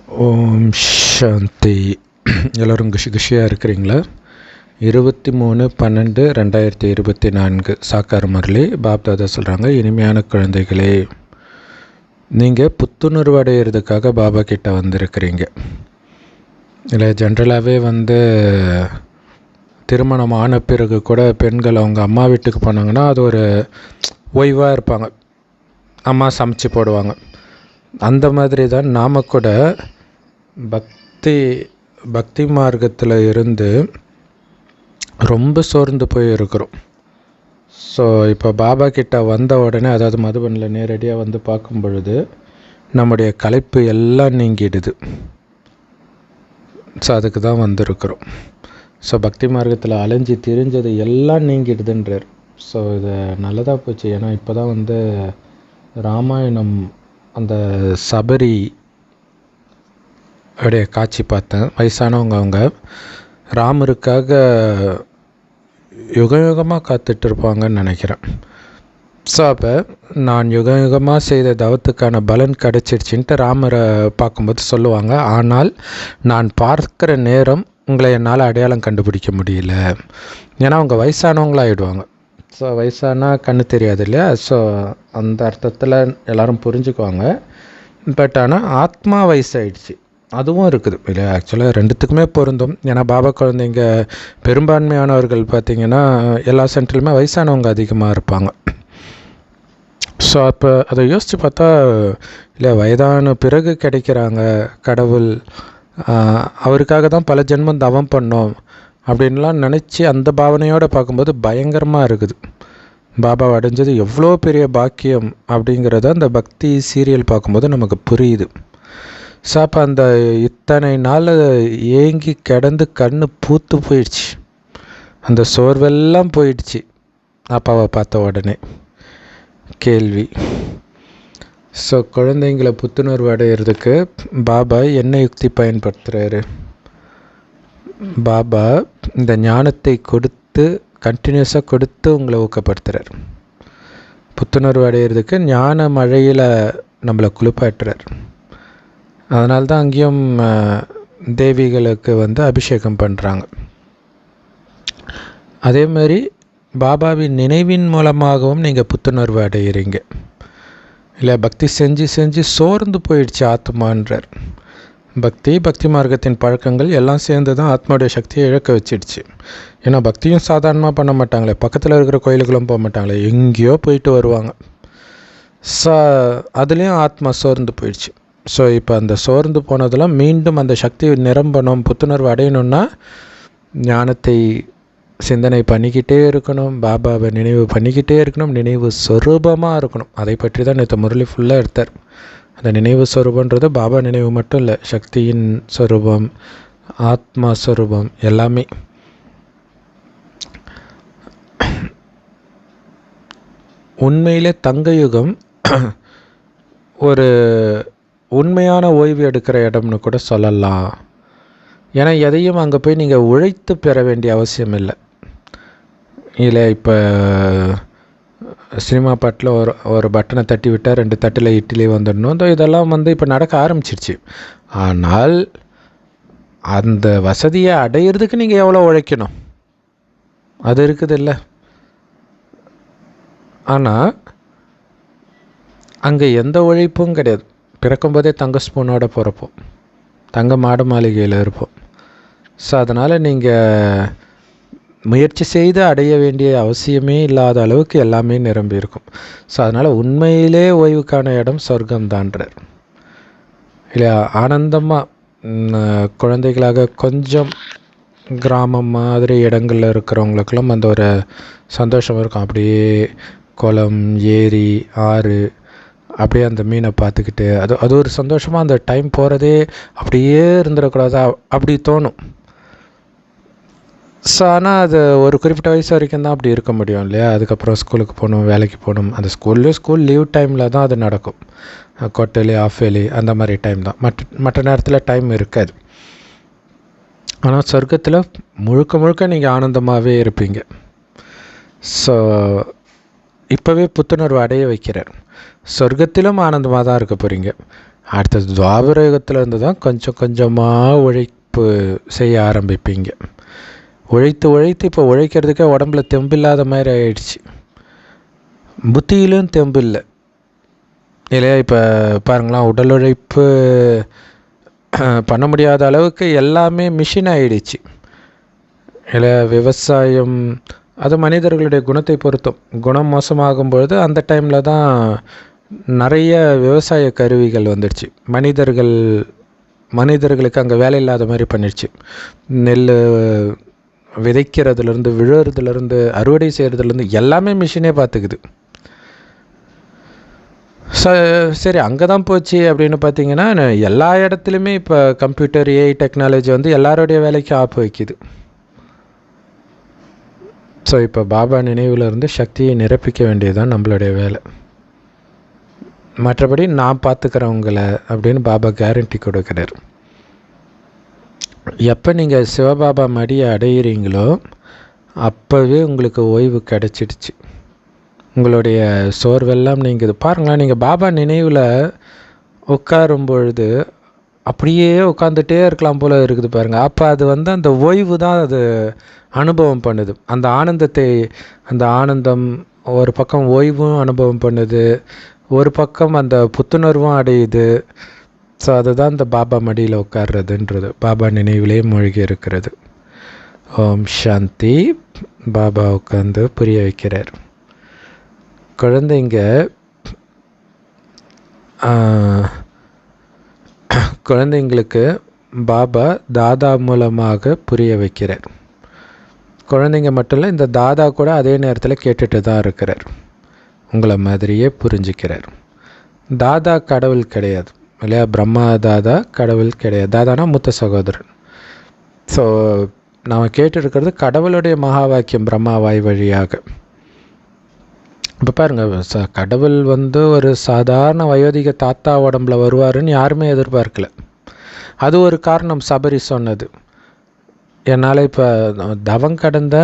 ஓம் சாந்தி. எல்லோரும் குஷியாக இருக்கிறீங்களா? 23/12/2024 சாக்கார் முரளி பாப்தாதா சொல்கிறாங்க, இனிமையான குழந்தைகளே, நீங்கள் புத்துணர்வு அடையிறதுக்காக பாபா கிட்ட வந்திருக்கிறீங்க. இல்லை, ஜென்ரலாகவே திருமணம் ஆன பிறகு கூட பெண்கள் அவங்க அம்மா வீட்டுக்கு போனாங்கன்னா அது ஒரு ஓய்வாக இருப்பாங்க, அம்மா சமைச்சு போடுவாங்க. அந்த மாதிரி தான் நாம் கூட பக்தி மார்க்கத்தில் இருந்து ரொம்ப சோர்ந்து போய் இருக்கிறோம். ஸோ இப்போ பாபா கிட்ட வந்த உடனே, அதாவது மதுபனில் நேரடியாக வந்து பார்க்கும் பொழுது நம்முடைய களைப்பு எல்லாம் நீங்கிடுது. ஸோ அதுக்கு தான் வந்திருக்கிறோம். ஸோ பக்தி மார்க்கத்தில் அலைஞ்சி திரிஞ்சது எல்லாம் நீங்கிடுதுன்றார். ஸோ இது நல்லதாக போச்சு. ஏன்னா இப்போ தான் ராமாயணம் அந்த சபரி உடைய காட்சி பார்த்தேன். வயசானவங்க அவங்க ராமருக்காக யுகமாக காத்துட்ருப்பாங்கன்னு நினைக்கிறேன். ஸோ அப்போ நான் யுகமாக செய்த தவத்துக்கான பலன் கிடச்சிடுச்சின்ட்டு ராமரை பார்க்கும்போது சொல்லுவாங்க. ஆனால் நான் பார்க்குற நேரம் உங்களை என்னால் அடையாளம் கண்டுபிடிக்க முடியல. ஏன்னா அவங்க வயசானவங்களாகிடுவாங்க. ஸோ வயசானா கண்ணு தெரியாது இல்லையா? ஸோ அந்த அர்த்தத்தில் எல்லோரும் புரிஞ்சுக்குவாங்க. பட் ஆனால் ஆத்மா வயசாகிடுச்சு, அதுவும் இருக்குது இல்லை? ஆக்சுவலாக ரெண்டுத்துக்குமே பொருந்தும். ஏன்னா பாபா குழந்தைங்க பெரும்பான்மையானவர்கள் பார்த்திங்கன்னா எல்லா சென்டர்லையுமே வயசானவங்க அதிகமாக இருப்பாங்க. ஸோ அப்போ அதை யோசித்து பார்த்தா, இல்லை வயதான பிறகு கிடைக்கிறாங்க கடவுள், அவருக்காக தான் பல ஜென்மம் தவம் பண்ணோம் அப்படின்லாம் நினச்சி அந்த பாவனையோடு பார்க்கும்போது பயங்கரமாக இருக்குது. பாபா அடைஞ்சது எவ்வளோ பெரிய பாக்கியம் அப்படிங்கிறத அந்த பக்தி சீரியல் பார்க்கும்போது நமக்கு புரியுது. ஸோ அப்போ அந்த இத்தனை நாள் ஏங்கி கிடந்து கண்ணு பூத்து போயிடுச்சு, அந்த சோர்வெல்லாம் போயிடுச்சு அப்பாவை பார்த்த உடனே. கேள்வி, ஸோ குழந்தைங்களை புத்துணர்வு அடையிறதுக்கு பாபா என்ன யுக்தி பயன்படுத்துகிறாரு? பாபா இந்த ஞானத்தை கொடுத்து கண்டினியூஸாக கொடுத்து உங்களை ஊக்கப்படுத்துகிறார். புத்துணர்வு அடையிறதுக்கு ஞான மழையில் நம்மளை குளிப்பாட்டுறார். அதனால்தான் அங்கேயும் தேவிகளுக்கு அபிஷேகம் பண்ணுறாங்க. அதே மாதிரி பாபாவின் நினைவின் மூலமாகவும் நீங்கள் புத்துணர்வு அடைகிறீங்க. இல்லை, பக்தி செஞ்சு செஞ்சு சோர்ந்து போயிடுச்சு ஆத்மான்றார். பக்தி மார்க்கத்தின் பழக்கங்கள் எல்லாம் சேர்ந்து தான் ஆத்மாவுடைய சக்தியை இழக்க வச்சிடுச்சு. ஏன்னா பக்தியும் சாதாரணமாக பண்ண மாட்டாங்களே, பக்கத்தில் இருக்கிற கோயிலுகளும் போக மாட்டாங்களே, எங்கேயோ போயிட்டு வருவாங்க. அதுலேயும் ஆத்மா சோர்ந்து போயிடுச்சு. ஸோ இப்போ அந்த சோர்ந்து போனதெல்லாம் மீண்டும் அந்த சக்தி நிரம்பணும், புத்துணர்வு அடையணும்னா ஞானத்தை சிந்தனை பண்ணிக்கிட்டே இருக்கணும், பாபாவை நினைவு பண்ணிக்கிட்டே இருக்கணும், நினைவு சொரூபமாக இருக்கணும். அதை பற்றி தான் நேற்று முரளி ஃபுல்லாக எடுத்தார். அந்த நினைவு சொரூபன்றது பாபா நினைவு மட்டும் இல்லை, சக்தியின் சொரூபம், ஆத்மா சொரூபம் எல்லாமே. உண்மையிலே தங்க யுகம் ஒரு உண்மையான ஓய்வு எடுக்கிற இடம்னு கூட சொல்லலாம். ஏன்னா எதையும் அங்கே போய் நீங்கள் உழைத்து பெற வேண்டிய அவசியம் இல்லை. இப்போ சினிமா பாட்டில் ஒரு பட்டனை தட்டி விட்டால் 2 தட்டில் இட்லி வந்துடணும், இதெல்லாம் இப்போ நடக்க ஆரம்பிச்சிருச்சு. ஆனால் அந்த வசதியை அடையிறதுக்கு நீங்கள் எவ்வளோ உழைக்கணும் அது இருக்குது இல்லை? ஆனால் அங்கே எந்த உழைப்பும் கிடையாது. பிறக்கும்போதே தங்க ஸ்பூனோட பிறப்போம், தங்க மாட மாளிகையில் இருப்போம். ஸோ அதனால் நீங்கள் முயற்சி செய்து அடைய வேண்டிய அவசியமே இல்லாத அளவுக்கு எல்லாமே நிரம்பி இருக்கும். ஸோ அதனால் உண்மையிலே ஓய்வுக்கான இடம் சொர்க்கம்தான்றார். இல்லையா? ஆனந்தமாக குழந்தைகளாக கொஞ்சம் கிராமம் மாதிரி இடங்களில் இருக்கிறவங்களுக்கெல்லாம் அந்த ஒரு சந்தோஷம் இருக்கும். அப்படியே குளம், ஏரி, ஆறு, அப்படியே அந்த மீனை பார்த்துக்கிட்டு அது ஒரு சந்தோஷமாக அந்த டைம் போகிறதே அப்படியே இருந்துடக்கூடாதா அப்படி தோணும். ஸோ ஆனால் அது ஒரு குறிப்பிட்ட வயசு வரைக்கும் தான் அப்படி இருக்க முடியும் இல்லையா? அதுக்கப்புறம் ஸ்கூலுக்கு போகணும், வேலைக்கு போகணும். அந்த ஸ்கூல் லீவ் டைமில் தான் அது நடக்கும். குவார்ட்டர்லி, ஆஃப் இயர்லி அந்த மாதிரி டைம் தான். மற்ற நேரத்தில் டைம் இருக்காது. ஆனால் சொர்க்கத்தில் முழுக்க நீங்கள் ஆனந்தமாகவே இருப்பீங்க. ஸோ இப்போவே புத்துணர்வு அடைய வைக்கிறார். சொர்க்கத்திலும் ஆனந்தமாக தான் இருக்க போகிறீங்க. அடுத்தது துவாபர யுகத்தில் இருந்து தான் கொஞ்சம் கொஞ்சமாக உழைப்பு செய்ய ஆரம்பிப்பீங்க. உழைத்து உழைத்து இப்போ உழைக்கிறதுக்கே உடம்புல தெம்பில்லாத மாதிரி ஆயிடுச்சு, புத்தியிலும் தெம்பு இல்லை இல்லையா? இப்போ பாருங்களேன், உடல் உழைப்பு பண்ண முடியாத அளவுக்கு எல்லாமே மிஷின் ஆகிடுச்சு இல்லை? விவசாயம் அது மனிதர்களுடைய குணத்தை பொறுத்தும். குணம் மோசமாகும் பொழுது அந்த டைமில் தான் நிறைய விவசாய கருவிகள் வந்துடுச்சு. மனிதர்களுக்கு அங்கே வேலை இல்லாத மாதிரி பண்ணிடுச்சு. நெல் விதைக்கிறதுலேருந்து விழுறதுலேருந்து அறுவடை செய்கிறதுலேருந்து எல்லாமே மிஷினே பார்த்துக்குது. சரி, அங்கே தான் போச்சு அப்படின்னு பார்த்தீங்கன்னா, எல்லா இடத்துலையுமே இப்போ கம்ப்யூட்டர் ஏஐ டெக்னாலஜி வந்து எல்லாருடைய வேலைக்கு ஆப்பு வைக்குது. ஸோ இப்போ பாபா நினைவில் இருந்து சக்தியை நிரப்பிக்க வேண்டியது தான் நம்மளுடைய வேலை. மற்றபடி நான் பார்த்துக்கிறவங்கள அப்படின்னு பாபா கேரண்டி கொடுக்குறார். எப்போ நீங்கள் சிவபாபா மடியை அடையிறீங்களோ அப்போவே உங்களுக்கு ஓய்வு கிடச்சிடுச்சு. உங்களுடைய சோர்வெல்லாம் நீங்கள் இது பாருங்களேன், நீங்கள் பாபா நினைவில் உட்காரும் பொழுது அப்படியே உட்காந்துட்டே இருக்கலாம் போல் இருக்குது பாருங்கள். அப்போ அது வந்து அந்த ஓய்வு தான் அது அனுபவம் பண்ணுது. அந்த ஆனந்தம் ஒரு பக்கம் ஓய்வும் அனுபவம் பண்ணுது, ஒரு பக்கம் அந்த புத்துணர்வும் அடையுது. ஸோ அதுதான் இந்த பாபா மடியில் உட்கார்றதுன்றது, பாபா நினைவிலே மூழ்கி இருக்கிறது. ஓம் சாந்தி. பாபா உட்காந்து புரிய வைக்கிறார். குழந்தைங்களுக்கு பாபா தாதா மூலமாக புரிய வைக்கிறார். குழந்தைங்க மட்டும் இல்லை, இந்த தாதா கூட அதே நேரத்தில் கேட்டுட்டு தான் இருக்கிறார், உங்களை மாதிரியே புரிஞ்சுக்கிறார். தாதா கடவுள் கிடையாது இல்லையா? பிரம்மா தாதா கடவுள் கிடையாது. தாதானா மூத்த சகோதரன். ஸோ நாம் கேட்டுருக்கிறது கடவுளுடைய மகா வாக்கியம் பிரம்மா வாய் வழியாக. இப்போ பாருங்கள், கடவுள் வந்து ஒரு சாதாரண வயோதிக தாத்தா உடம்புல வருவாருன்னு யாருமே எதிர்பார்க்கல. அது ஒரு காரணம் சபரி சொன்னது. என்னால் இப்போ தவம் கடந்த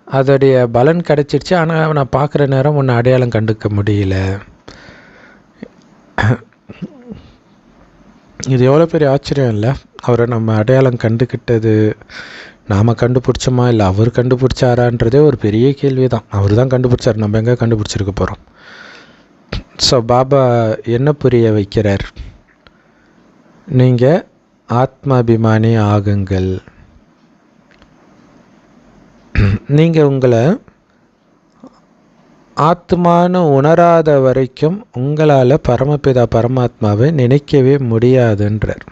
அதோடைய பலன் கிடச்சிடுச்சு, ஆனால் நான் பார்க்குற நேரம் ஒன்று அடையாளம் கண்டுக்க முடியல. இது எவ்வளோ பெரிய ஆச்சரியம் இல்லை? அவரை நம்ம அடையாளம் கண்டுக்கிட்டது நாம் கண்டுபிடிச்சோமா இல்லை அவர் கண்டுபிடிச்சாரான்றதே ஒரு பெரிய கேள்வி தான். அவர் தான் கண்டுபிடிச்சார், நம்ம எங்கே கண்டுபிடிச்சிருக்க போகிறோம்? ஸோ பாபா என்ன புரிய வைக்கிறார்? நீங்கள் ஆத்மாபிமானி ஆகுங்கள். நீங்கள் உங்களை ஆத்மானு உணராத வரைக்கும் உங்களால் பரமபிதா பரமாத்மாவை நினைக்கவே முடியாதுன்றார்.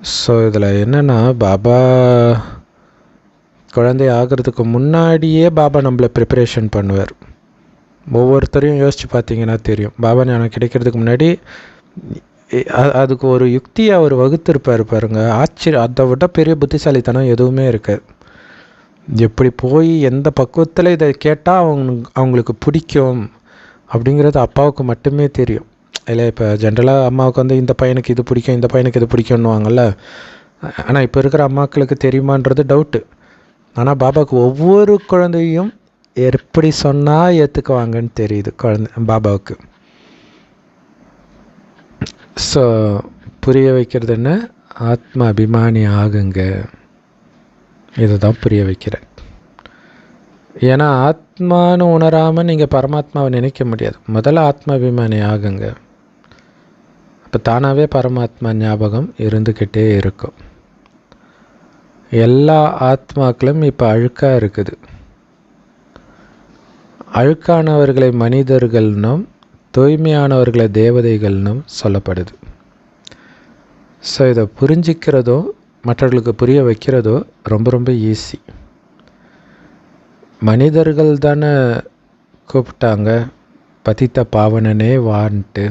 ஸோ இதில் என்னென்னா, பாபா குழந்தை ஆகிறதுக்கு முன்னாடியே பாபா நம்மளை ப்ரிப்பரேஷன் பண்ணுவார். ஒவ்வொருத்தரையும் யோசித்து பார்த்தீங்கன்னா தெரியும். பாபா ஞானம் கிடைக்கிறதுக்கு முன்னாடி அதுக்கு ஒரு யுக்தியை அவர் வகுத்திருப்பார் பாருங்க. ஆச்சரியம். அதை விட பெரிய புத்திசாலித்தனம் எதுவுமே இருக்காது. எப்படி போய் எந்த பக்குவத்தில் இதை கேட்டால் அவங்களுக்கு பிடிக்கும் அப்படிங்கிறது அப்பாவுக்கு மட்டுமே தெரியும் இல்லை? இப்போ ஜென்ரலாக அம்மாவுக்கு வந்து இந்த பையனுக்கு இது பிடிக்கும், இந்த பையனுக்கு இது பிடிக்கும்னுவாங்கள்ல. ஆனால் இப்போ இருக்கிற அம்மாக்களுக்கு தெரியுமான்றது டவுட்டு. ஆனால் பாபாவுக்கு ஒவ்வொரு குழந்தையும் எப்படி சொன்னால் ஏற்றுக்குவாங்கன்னு தெரியுது பாபாவுக்கு. ஸோ புரிய வைக்கிறது என்ன? ஆத்மா அபிமானி ஆகுங்க. இதை தான் புரிய வைக்கிறேன். ஏன்னா ஆத்மானு உணராமல் நீங்கள் பரமாத்மாவை நினைக்க முடியாது. முதல்ல ஆத்மாபிமானி ஆகுங்க. இப்போ தானாகவே பரமாத்மா ஞாபகம் இருந்துக்கிட்டே இருக்கும். எல்லா ஆத்மாக்களும் இப்போ அழுக்காக இருக்குது. அழுக்கானவர்களை மனிதர்கள்னும் தூய்மையானவர்களை தேவதைகள்னும் சொல்லப்படுது. ஸோ இதை புரிஞ்சிக்கிறதோ மற்றவர்களுக்கு புரிய வைக்கிறதோ ரொம்ப ரொம்ப ஈஸி. மனிதர்கள் தானே கூப்பிட்டாங்க பதித்த பாவனனே வான்ட்டு.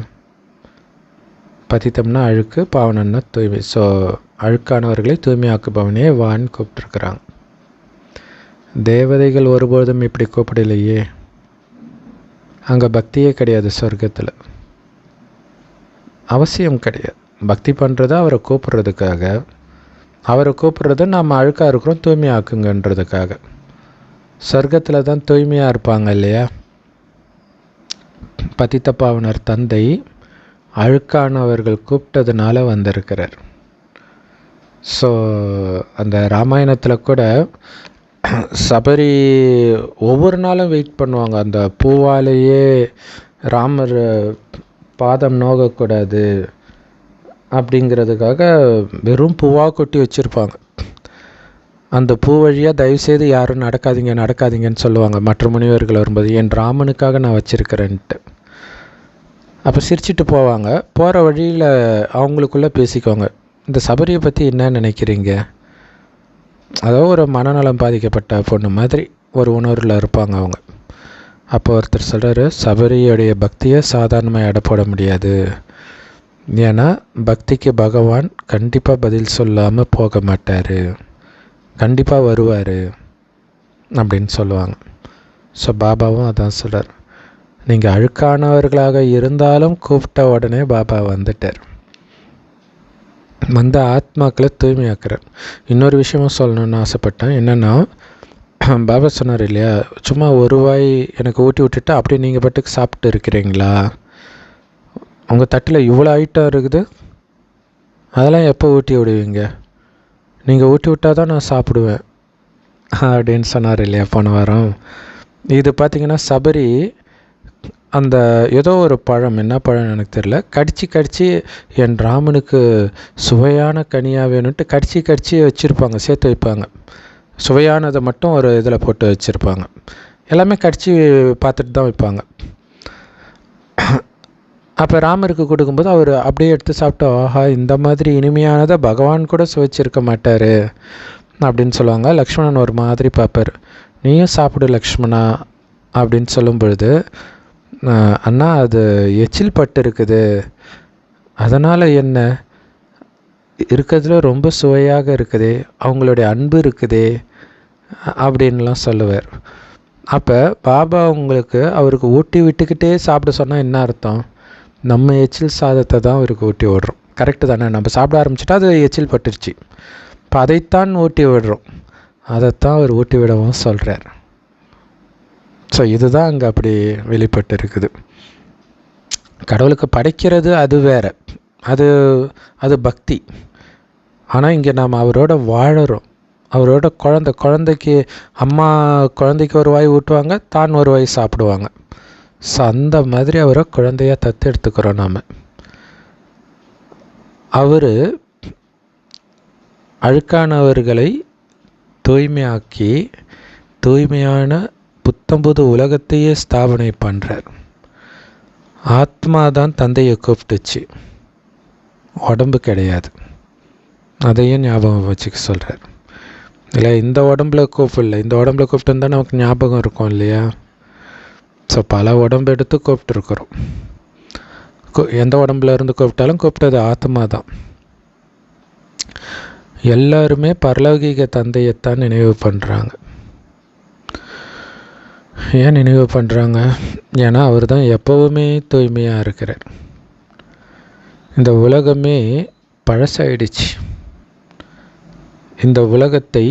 பதித்தம்னா அழுக்கு, பாவனன்னா தூய்மை. ஸோ அழுக்கானவர்களை தூய்மையாக்குபவனே வான்னு கூப்பிட்ருக்குறாங்க. தேவதைகள் ஒருபோதும் இப்படி கூப்பிடலையே. அங்கே பக்தியே கிடையாது. சொர்க்கத்தில் அவசியம் கிடையாது. பக்தி பண்ணுறது அவரை கூப்பிட்றதுக்காக. அவரை கூப்பிட்றது நம்ம அழுக்காக இருக்கிறோம் தூய்மையாக்குங்கன்றதுக்காக. சொர்க்கத்தில் தான் தூய்மையாக இருப்பாங்க இல்லையா? பதித்த பாவனர் தந்தை அழுக்கானவர்கள் கூப்பிட்டதுனால வந்திருக்கிறார். ஸோ அந்த ராமாயணத்தில் கூட சபரி ஒவ்வொரு நாளும் வெயிட் பண்ணுவாங்க. அந்த பூவாலேயே ராமர் பாதம் நோகக்கூடாது அப்படிங்கிறதுக்காக வெறும் பூவாக கொட்டி வச்சுருப்பாங்க. அந்த பூ வழியாக தயவுசெய்து யாரும் நடக்காதீங்கன்னு சொல்லுவாங்க மற்ற முனிவர்கள் வரும்போது, என் ராமனுக்காக நான் வச்சுருக்கிறேன்ட்டு. அப்போ சிரிச்சிட்டு போவாங்க. போகிற வழியில் அவங்களுக்குள்ளே பேசிக்குவாங்க, இந்த சபரியை பற்றி என்ன நினைக்கிறீங்க? அதாவது ஒரு மனநலம் பாதிக்கப்பட்ட பொண்ணு மாதிரி ஒரு உணர்வில் இருப்பாங்க அவங்க. அப்போ ஒருத்தர் சொல்கிறாரு, சபரியுடைய பக்தியை சாதாரணமாக எடை போட முடியாது. ஏன்னா பக்திக்கு பகவான் கண்டிப்பாக பதில் சொல்லாமல் போக மாட்டார், கண்டிப்பாக வருவார் அப்படின்னு சொல்லுவாங்க. ஸோ பாபாவும் அதான் சொல்கிறார், நீங்கள் அழுக்கானவர்களாக இருந்தாலும் கூப்பிட்ட உடனே பாபா வந்துட்டார், வந்த ஆத்மாக்களை தூய்மையாக்குறார். இன்னொரு விஷயமும் சொல்லணுன்னு ஆசைப்பட்டேன். என்னென்னா, பாபா சொன்னார் இல்லையா, சும்மா ஒரு வாய் எனக்கு ஊட்டி விட்டுட்டு அப்படியே நீங்கள் பாட்டுக்கு சாப்பிட்டு இருக்கிறீங்களா? உங்கள் தட்டில் இவ்வளோ ஐட்டம் இருக்குது, அதெல்லாம் எப்போ ஊட்டி விடுவீங்க? நீங்கள் ஊட்டி விட்டால் தான் நான் சாப்பிடுவேன் அப்படின்னு சொன்னார் இல்லையா போன வாரம். இது பார்த்திங்கன்னா சபரி அந்த ஏதோ ஒரு பழம், என்ன பழம் எனக்கு தெரியல, கடிச்சு என் ராமனுக்கு சுவையான கனியாக வேணும்ட்டு கடிச்சு வச்சுருப்பாங்க, சேர்த்து வைப்பாங்க. சுவையானதை மட்டும் ஒரு இதில் போட்டு வச்சுருப்பாங்க, எல்லாமே கடிச்சு பார்த்துட்டு தான் வைப்பாங்க. அப்போ ராமருக்கு கொடுக்கும்போது அவர் அப்படியே எடுத்து சாப்பிட்டு, ஆஹா இந்த மாதிரி இனிமையானதை பகவான் கூட சுவைச்சிருக்க மாட்டார் அப்படின்னு சொல்லுவாங்க. லக்ஷ்மணன் ஒரு மாதிரி பார்ப்பார், நீயும் சாப்பிடு லக்ஷ்மணா அப்படின்னு சொல்லும் பொழுது, அண்ணா அது எச்சில் பட்டு இருக்குது, அதனால் என்ன, இருக்கிறதுல ரொம்ப சுவையாக இருக்குதே, அவங்களுடைய அன்பு இருக்குதே அப்படின்லாம் சொல்லுவார். அப்போ பாபா அவருக்கு ஊட்டி விட்டுக்கிட்டே சாப்பிட சொன்னால் என்ன அர்த்தம்? நம்ம எச்சில் சாதத்தை தான் அவருக்கு ஊட்டி விடுறோம். கரெக்டு தானே? நம்ம சாப்பிட ஆரம்பிச்சிட்டா அது எச்சில் பட்டுருச்சு, இப்போ அதைத்தான் ஊட்டி விடுறோம், அதைத்தான் அவர் ஊட்டி விடவும் சொல்கிறார். ஸோ இதுதான் அங்கே அப்படி வெளிப்பட்டு இருக்குது. கடவுளுக்கு படைக்கிறது அது வேறு, அது பக்தி. ஆனால் இங்கே நாம் அவரோட வாழறோம், அவரோட குழந்தைக்கு அம்மா குழந்தைக்கு ஒரு வாய் ஊட்டுவாங்க, தான் ஒரு வாய் சாப்பிடுவாங்க. ஸோ அந்த மாதிரி அவரை குழந்தையாக தத்தெடுத்துக்கிறோம் நாம். அவர் அழுக்கானவர்களை தூய்மையாக்கி தூய்மையான புத்தம்புது உலகத்தையே ஸ்தாபனை பண்ணுறார். ஆத்மா தான் தந்தையை கூப்பிட்டுச்சு, உடம்பு கிடையாது. அதையும் ஞாபகம் வச்சுக்க சொல்கிறார். இல்லை இந்த உடம்புல கூப்பிடல, இந்த உடம்புல கூப்பிட்டு இருந்தால் நமக்கு ஞாபகம் இருக்கும் இல்லையா? ஸோ பல உடம்பு எடுத்து கூப்பிட்டுருக்குறோம். எந்த உடம்புல இருந்து கூப்பிட்டாலும் கூப்பிட்டது ஆத்மா தான். எல்லாருமே பரலௌகிக தந்தையைத்தான் நினைவு பண்ணுறாங்க. ஏன் நினைவு பண்ணுறாங்க? ஏன்னா அவர் தான் எப்போவுமே தூய்மையாக இருக்கிறார். இந்த உலகமே பழசாயிடுச்சு. இந்த உலகத்தை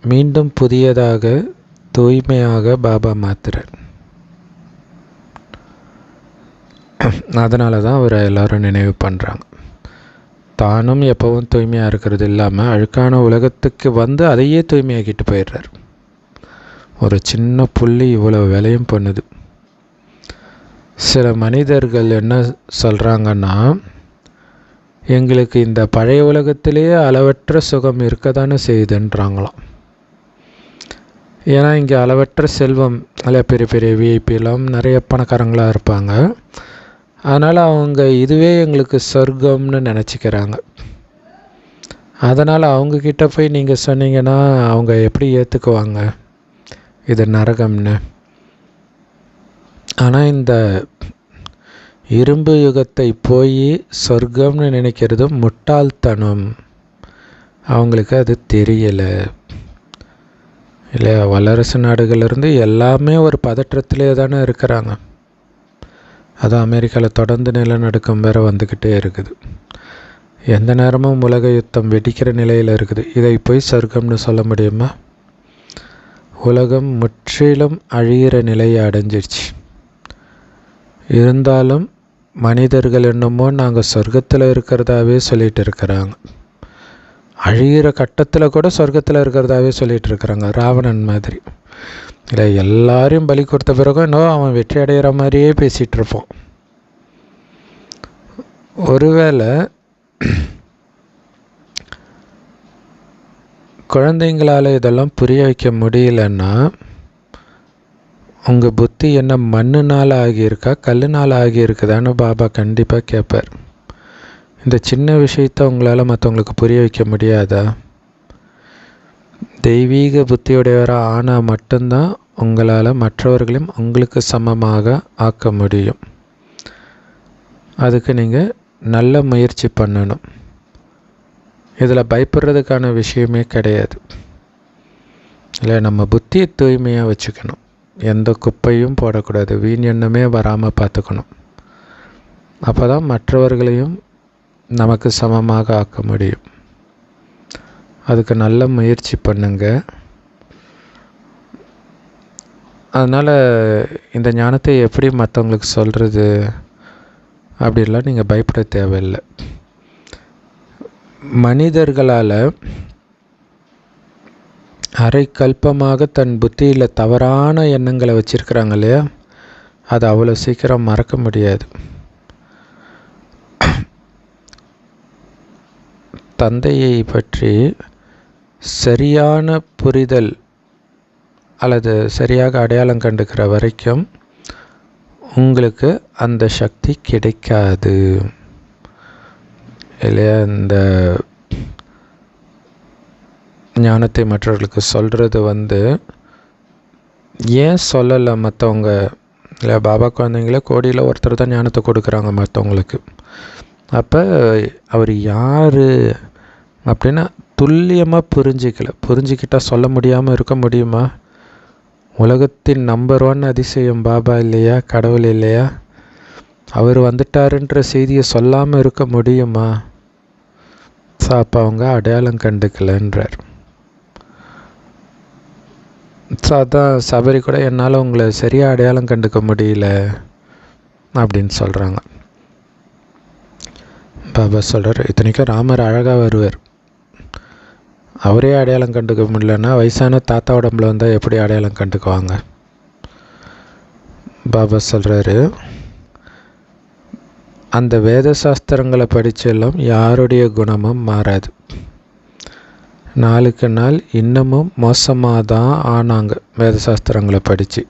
மீண்டும் புதியதாக தூய்மையாக பாபா மாற்றுறார். அதனால தான் அவரை எல்லோரும் நினைவு பண்ணுறாங்க. தானும் எப்போவும் தூய்மையாக இருக்கிறது இல்லாமல் அழுக்கான உலகத்துக்கு வந்து அதையே தூய்மையாக்கிட்டு போயிடுறார். ஒரு சின்ன புள்ளி இவ்வளோ விலையும் பண்ணுது. சில மனிதர்கள் என்ன சொல்கிறாங்கன்னா, எங்களுக்கு இந்த பழைய உலகத்திலேயே அளவற்ற சுகம் இருக்க தானே செய்யுதுன்றாங்களாம். ஏன்னா இங்கே அளவற்ற செல்வம், நிறைய பெரிய பெரிய விஐபிலாம் நிறைய பணக்காரங்களாக இருப்பாங்க. அதனால் அவங்க இதுவே எங்களுக்கு சொர்க்கம்னு நினச்சிக்கிறாங்க. அதனால் அவங்கக்கிட்ட போய் நீங்கள் சொன்னீங்கன்னா அவங்க எப்படி ஏற்றுக்குவாங்க இது நரகம்னு? ஆனால் இந்த இரும்பு யுகத்தை போய் சொர்க்கம்னு நினைக்கிறது முட்டாள்தனம். அவங்களுக்கு அது தெரியலை இல்லையா? வல்லரசு நாடுகளிலிருந்து எல்லாமே ஒரு பதற்றத்திலே தானே இருக்கிறாங்க. அதுவும் அமெரிக்காவில் தொடர்ந்து நிலநடுக்கம் வேறு வந்துக்கிட்டே இருக்குது. எந்த நேரமும் உலக யுத்தம் வெடிக்கிற நிலையில் இருக்குது. இதை போய் சொர்க்கம்னு சொல்ல முடியுமா? உலகம் முற்றிலும் அழிகிற நிலையை அடைஞ்சிருச்சு. இருந்தாலும் மனிதர்கள் என்னமோ நாங்கள் சொர்க்கத்தில் இருக்கிறதாவே சொல்லிகிட்டு இருக்கிறாங்க. அழிகிற கட்டத்தில் கூட சொர்க்கத்தில் இருக்கிறதாவே சொல்லிகிட்டு இருக்கிறாங்க, ராவணன் மாதிரி. இல்லை, எல்லாரையும் பலி கொடுத்த பிறகும் இன்னும் அவன் வெற்றி அடைகிற மாதிரியே பேசிகிட்டு இருப்பான். ஒருவேளை குழந்தைங்களால் இதெல்லாம் புரிய வைக்க முடியலன்னா உங்கள் புத்தி என்ன மண்ணுனால் ஆகியிருக்கா கல்லுனால் ஆகியிருக்குதான்னு பாபா கண்டிப்பாக கேட்பார். இந்த சின்ன விஷயத்தை உங்களால் மற்றவங்களுக்கு புரிய வைக்க முடியாதா? தெய்வீக புத்தியுடையவராக ஆனால் மட்டும்தான் உங்களால் மற்றவர்களையும் உங்களுக்கு சமமாக ஆக்க முடியும். அதுக்கு நீங்கள் நல்ல முயற்சி பண்ணணும். இதில் பயப்படுறதுக்கான விஷயமே கிடையாது. இல்லை, நம்ம புத்தியை தூய்மையாக வச்சுக்கணும். எந்த குப்பையும் போடக்கூடாது, வீண் எண்ணமே வராமல் பார்த்துக்கணும். அப்போ தான் மற்றவர்களையும் நமக்கு சமமாக ஆக்க முடியும். அதுக்கு நல்ல முயற்சி பண்ணுங்க. அதனால் இந்த ஞானத்தை எப்படி மற்றவங்களுக்கு சொல்கிறது அப்படின்லாம் நீங்கள் பயப்பட தேவையில்லை. மனிதர்களால் அரை கல்பமாக தன் புத்தியில் தவறான எண்ணங்களை வச்சுருக்கிறாங்க இல்லையா, அது அவ்வளோ சீக்கிரம் மறக்க முடியாது. தந்தையை பற்றி சரியான புரிதல் அல்லது சரியாக அடையாளம் கண்டுக்கிற வரைக்கும் உங்களுக்கு அந்த சக்தி கிடைக்காது இல்லையா. இந்த ஞானத்தை மற்றவர்களுக்கு சொல்கிறது ஏன் சொல்லலை மற்றவங்க? இல்லை, பாபா குழந்தைங்களே கோடியில் ஒருத்தர் தான் ஞானத்தை கொடுக்குறாங்க மற்றவங்களுக்கு. அப்போ அவர் யார் அப்படின்னா துல்லியமாக புரிஞ்சிக்கிட்டால் சொல்ல முடியாமல் இருக்க முடியுமா? உலகத்தின் நம்பர் 1 அதிசயம் பாபா இல்லையா, கடவுள் இல்லையா? அவர் வந்துட்டாருன்ற செய்தியை சொல்லாமல் இருக்க முடியுமா? ஸோ அப்போ அவங்க அடையாளம் கண்டுக்கலன்றார். ஸோ அதான் சபரி கூட என்னால் உங்களை சரியாக அடையாளம் கண்டுக்க முடியல அப்படின்னு சொல்கிறாங்க. பாபா சொல்கிறார், இத்தனைக்கும் ராமர் அழகாக வருவார், அவரே அடையாளம் கண்டுக்க முடியலன்னா வயசான தாத்தா உடம்புல வந்தால் எப்படி அடையாளம் கண்டுக்குவாங்க? பாபா சொல்கிறாரு, அந்த வேத சாஸ்திரங்களை படித்தெல்லாம் யாருடைய குணமும் மாறாது. நாளுக்கு நாள் இன்னமும் மோசமாக தான் ஆனாங்க. வேத சாஸ்திரங்களை படித்து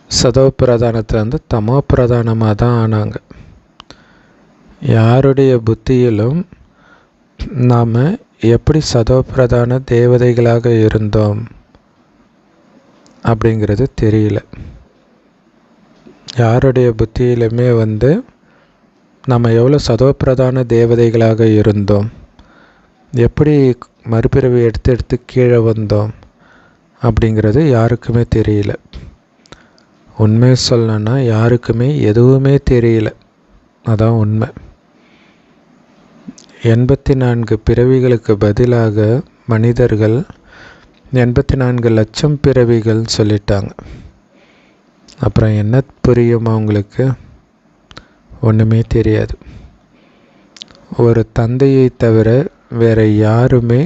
சதோ பிரதானத்திலேருந்து தமோ பிரதானமாக தான் ஆனாங்க. யாருடைய புத்தியிலும் நாம் எப்படி சதோ பிரதான தேவதைகளாக இருந்தோம் அப்படிங்கிறது தெரியல. யாருடைய புத்தியிலுமே நம்ம எவ்வளோ சதோ பிரதான தேவதைகளாக இருந்தோம், எப்படி மறுபிறவி எடுத்து கீழே வந்தோம் அப்படிங்கிறது யாருக்குமே தெரியல. உண்மை சொல்லணும்னா யாருக்குமே எதுவுமே தெரியல. அதான் உண்மை. 84 பிறவிகளுக்கு பதிலாக மனிதர்கள் 84 லட்சம் பிறவிகள் சொல்லிட்டாங்க. அப்புறம் என்ன புரியுமா உங்களுக்கு? ஒன்றுமே தெரியாது. ஒரு தந்தையை தவிர வேறு யாருமே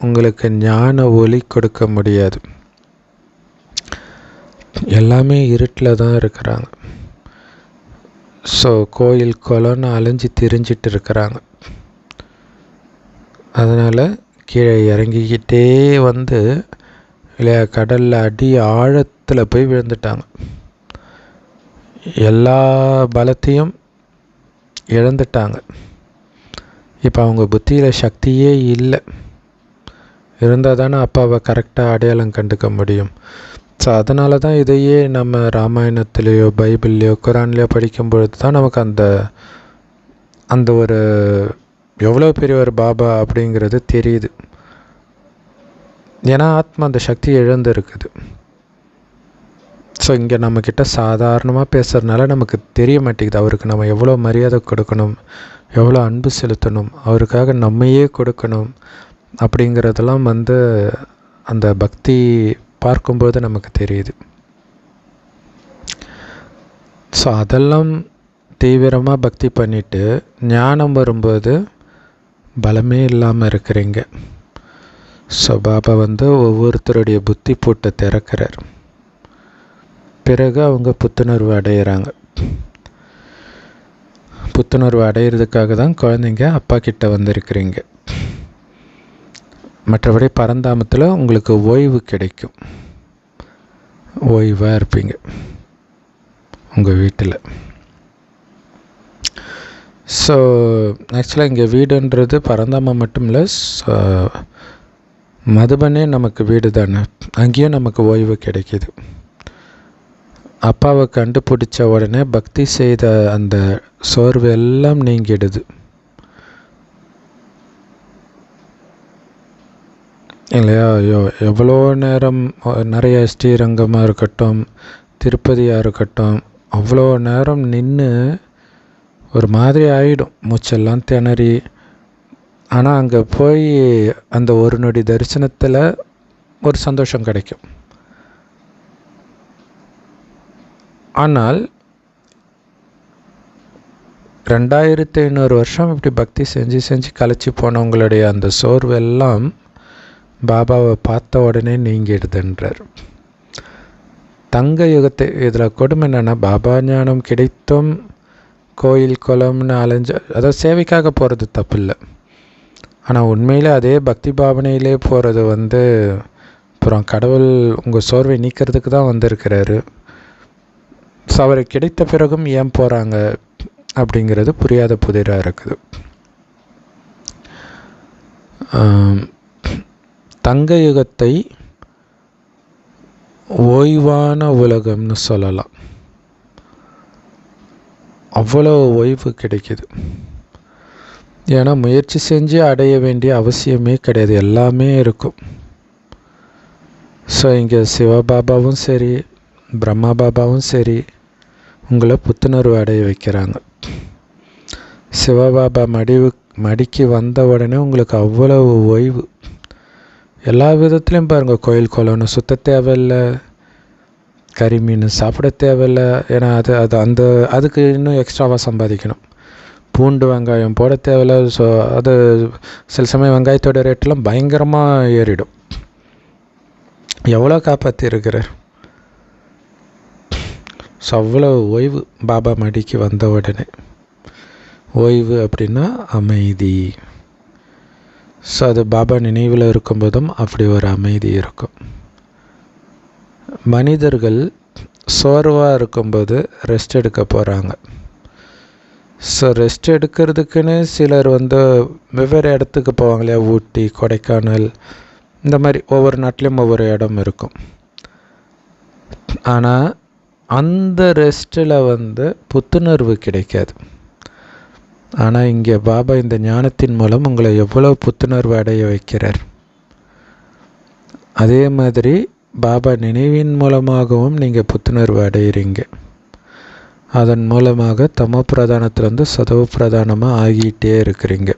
உங்களுக்கு ஞான ஒளி கொடுக்க முடியாது. எல்லாமே இருட்டில் தான் இருக்கிறாங்க. ஸோ கோயில் குளம்னு அலைஞ்சி திரிஞ்சிட்டு இருக்கிறாங்க. அதனால் கீழே இறங்கிக்கிட்டே இல்லையா கடலில் அடி ஆழத்தில் போய் விழுந்துட்டாங்க. எல்லா பலத்தையும் இழந்துட்டாங்க. இப்போ அவங்க புத்தியில் சக்தியே இல்லை. இருந்தால் தானே அப்பாவை கரெக்டாக அடையாளம் கண்டுக்க முடியும். ஸோ அதனால தான் இதையே நம்ம ராமாயணத்துலேயோ பைபிள்லேயோ குரான்லேயோ படிக்கும்பொழுது தான் நமக்கு அந்த ஒரு எவ்வளோ பெரிய ஒரு பாபா அப்படிங்கிறது தெரியுது. ஏன்னா ஆத்மா அந்த சக்தி இழந்து இருக்குது. ஸோ இங்கே நம்மக்கிட்ட சாதாரணமாக பேசுகிறதுனால நமக்கு தெரிய மாட்டேங்குது அவருக்கு நம்ம எவ்வளோ மரியாதை கொடுக்கணும், எவ்வளோ அன்பு செலுத்தணும், அவருக்காக நம்மையே கொடுக்கணும் அப்படிங்கிறதெல்லாம் அந்த பக்தி பார்க்கும்போது நமக்கு தெரியுது. ஸோ அதெல்லாம் தீவிரமாக பக்தி பண்ணிவிட்டு ஞானம் வரும்போது பலமே இல்லாமல் இருக்கிறீங்க. ஸோ பாபா ஒவ்வொருத்தருடைய புத்தி பூட்டை திறக்கிறார். பிறகு அவங்க புத்துணர்வு அடையிறாங்க. புத்துணர்வு அடையிறதுக்காக தான் குழந்தைங்க அப்பா கிட்ட வந்திருக்கிறீங்க. மற்றபடி பரந்தாமத்தில் உங்களுக்கு ஓய்வு கிடைக்கும். ஓய்வாக இருப்பீங்க உங்கள் வீட்டில். ஸோ ஆக்சுவலாக இங்கே வீடுன்றது பரந்தாமம் மட்டும் இல்லை, மதுபனே நமக்கு வீடு தானே. அங்கேயும் நமக்கு ஓய்வு கிடைக்கிது. அப்பாவை கண்டுபிடிச்ச உடனே பக்தி செய்த அந்த சோர்வு எல்லாம் நீங்கிடுது இல்லையா? எவ்வளோ நேரம் நிறைய ஸ்ரீரங்கமாக இருக்கட்டும், திருப்பதியாக இருக்கட்டும், அவ்வளோ நேரம் நின்று ஒரு மாதிரி ஆகிடும், மூச்செல்லாம் திணறி. ஆனால் அங்கே போய் அந்த ஒரு நொடி தரிசனத்தில் ஒரு சந்தோஷம் கிடைக்கும். ஆனால் 2500 வருஷம் இப்படி பக்தி செஞ்சு கலைச்சி போனவங்களுடைய அந்த சோர்வெல்லாம் பாபாவை பார்த்த உடனே நீங்கிடுதுன்றார். தங்க யுகத்தை இதில் கொடுமை என்னென்னா, பாபா ஞானம் கிடைத்தும் கோயில் குளம்னு அதாவது சேவைக்காக போகிறது தப்பு இல்லை. ஆனால் உண்மையில் அதே பக்தி பாவனையிலே போகிறது அப்புறம் கடவுள் உங்கள் சோர்வை நீக்கிறதுக்கு தான் வந்திருக்கிறாரு. ஸோ அவருக்கு கிடைத்த பிறகும் ஏன் போகிறாங்க அப்படிங்கிறது புரியாத புதிராக இருக்குது. தங்க யுகத்தை ஓய்வான உலகம்னு சொல்லலாம். அவ்வளோ ஓய்வு கிடைக்கிது. ஏன்னா முயற்சி செஞ்சு அடைய வேண்டிய அவசியமே கிடையாது, எல்லாமே இருக்கும். ஸோ இங்கே சிவபாபாவும் சரி, பிரம்மா பாபாவும் சரி உங்களை புத்துணர்வு அடைய வைக்கிறாங்க. சிவபாபா மடிக்கு வந்த உடனே உங்களுக்கு அவ்வளவு ஓய்வு. எல்லா விதத்துலேயும் பாருங்கள், கோயில் குளம்னு சுத்த தேவையில்லை, கறி மீன் சாப்பிட தேவையில்லை. ஏன்னா அதுக்கு இன்னும் எக்ஸ்ட்ராவாக சம்பாதிக்கணும். பூண்டு வெங்காயம் போட தேவையில்லை. ஸோ அது சில சமயம் வெங்காயத்தோட ரேட்டெலாம் பயங்கரமாக ஏறிடும். எவ்வளோ காப்பாற்றிருக்கிறார். ஸோ அவ்வளோ ஓய்வு பாபா மடிக்கு வந்த உடனே. ஓய்வு அப்படின்னா அமைதி. ஸோ அது பாபா நினைவில் இருக்கும்போதும் அப்படி ஒரு அமைதி இருக்கும். மனிதர்கள் சோர்வாக இருக்கும்போது ரெஸ்ட் எடுக்க போகிறாங்க. ஸோ ரெஸ்ட் எடுக்கிறதுக்குன்னு சிலர் வெவ்வேறு இடத்துக்கு போவாங்க இல்லையா? ஊட்டி, கொடைக்கானல், இந்த மாதிரி ஒவ்வொரு நாட்டிலையும் ஒவ்வொரு இடம் இருக்கும். ஆனால் அந்த ரெஸ்ட்டில் புத்துணர்வு கிடைக்காது. ஆனால் இங்கே பாபா இந்த ஞானத்தின் மூலம் உங்களை எவ்வளோ புத்துணர்வு அடைய வைக்கிறார். அதே மாதிரி பாபா நினைவின் மூலமாகவும் நீங்கள் புத்துணர்வு அடைகிறீங்க. அதன் மூலமாக தமோ பிரதானத்திலேருந்து சதவ பிரதானமாக ஆகிட்டே இருக்கிறீங்க.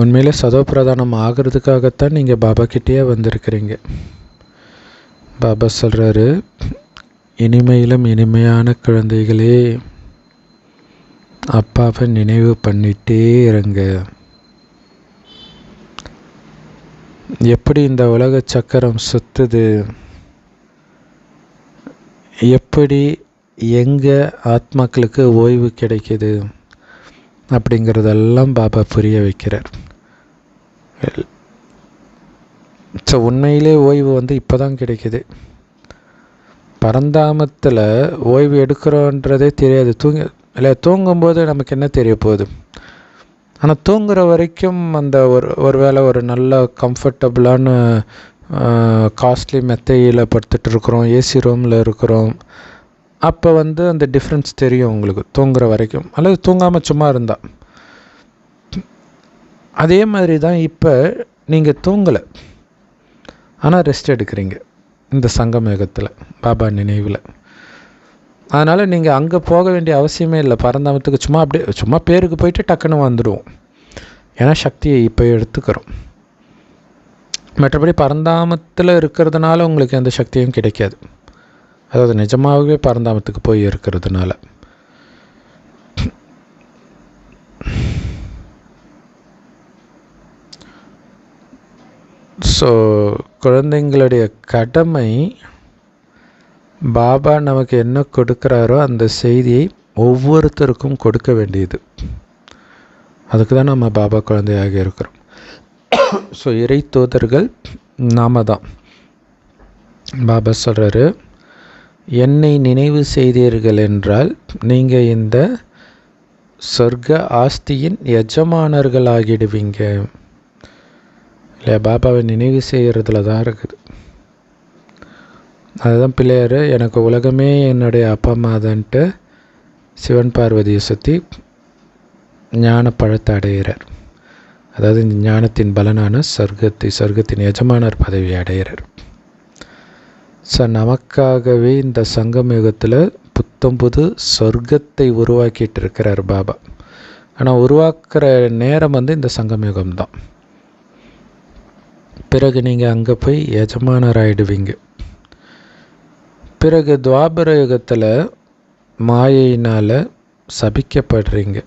உண்மையிலே சதவ பிரதானம் ஆகிறதுக்காகத்தான் நீங்கள் பாபா கிட்டேயே வந்திருக்கிறீங்க. பாபா சொல்கிறாரு, இனிமையிலும் இனிமையான குழந்தைகளே, அப்பாவை நினைவு பண்ணிட்டே இருங்க. எப்படி இந்த உலக சக்கரம் சுற்றுது, எப்படி எங்கே ஆத்மாக்களுக்கு ஓய்வு கிடைக்கிது அப்படிங்கிறதெல்லாம் பாபா புரிய வைக்கிறார். ஸோ உண்மையிலே ஓய்வு இப்போ தான் கிடைக்கிது. பரந்தாமத்தில் ஓய்வு எடுக்கிறோன்றதே தெரியாது. தூங்கும்போது நமக்கு என்ன தெரிய போகுது? ஆனால் தூங்குகிற வரைக்கும் ஒரு வேளை ஒரு நல்ல கம்ஃபர்டபுளான காஸ்ட்லி மெத்தையில் படுத்துட்டு இருக்கிறோம், ஏசி ரூமில் இருக்கிறோம். அப்போ அந்த டிஃப்ரென்ஸ் தெரியும் உங்களுக்கு தூங்குகிற வரைக்கும், அல்லது தூங்காமல் சும்மா இருந்தால். அதே மாதிரி தான் இப்போ நீங்கள் தூங்கலை, ஆனால் ரெஸ்ட் எடுக்கிறீங்க இந்த சங்கமேகத்தில் பாபா நினைவில். அதனால் நீங்கள் அங்கே போக வேண்டிய அவசியமே இல்லை. பரந்தாமத்துக்கு சும்மா பேருக்கு போயிட்டு டக்குன்னு வந்துடுவோம். ஏன்னா சக்தியை இப்போ எடுத்துக்கிறோம். மற்றபடி பரந்தாமத்தில் இருக்கிறதுனால உங்களுக்கு எந்த சக்தியும் கிடைக்காது. அதாவது நிஜமாகவே பரந்தாமத்துக்கு போய் இருக்கிறதுனால. ஸோ குழந்தைங்களுடைய கடமை பாபா நமக்கு என்ன கொடுக்குறாரோ அந்த செய்தியை ஒவ்வொருத்தருக்கும் கொடுக்க வேண்டியது. அதுக்கு தான் நம்ம பாபா குழந்தையாக இருக்கிறோம். ஸோ இறை தூதர்கள் நாம தான். பாபா சொல்கிறாரு, என்னை நினைவு செய்தீர்கள் என்றால் நீங்கள் இந்த சொர்க்க ஆஸ்தியின் எஜமானர்களாகிடுவீங்க. இல்லையா? பாபாவை நினைவு செய்கிறதுல தான் இருக்குது. அதுதான் பிள்ளையார் எனக்கு உலகமே என்னுடைய அப்பா அம்மாதான்ட்டு சிவன் பார்வதியை சுற்றி ஞான பழத்தை அடைகிறார். அதாவது இந்த ஞானத்தின் பலனான சொர்க்கத்தின் எஜமானர் பதவியை அடைகிறார். ஸோ நமக்காகவே இந்த சங்கம் யுகத்தில் புத்தம் புது சொர்க்கத்தை உருவாக்கிட்டு இருக்கிறார் பாபா. ஆனால் உருவாக்குற நேரம் இந்த சங்கம் யுகம்தான். பிறகு நீங்கள் அங்கே போய் எஜமானராயிடுவீங்க. பிறகு துவாபர யுகத்தில் மாயையினால் சபிக்கப்படுறீங்க.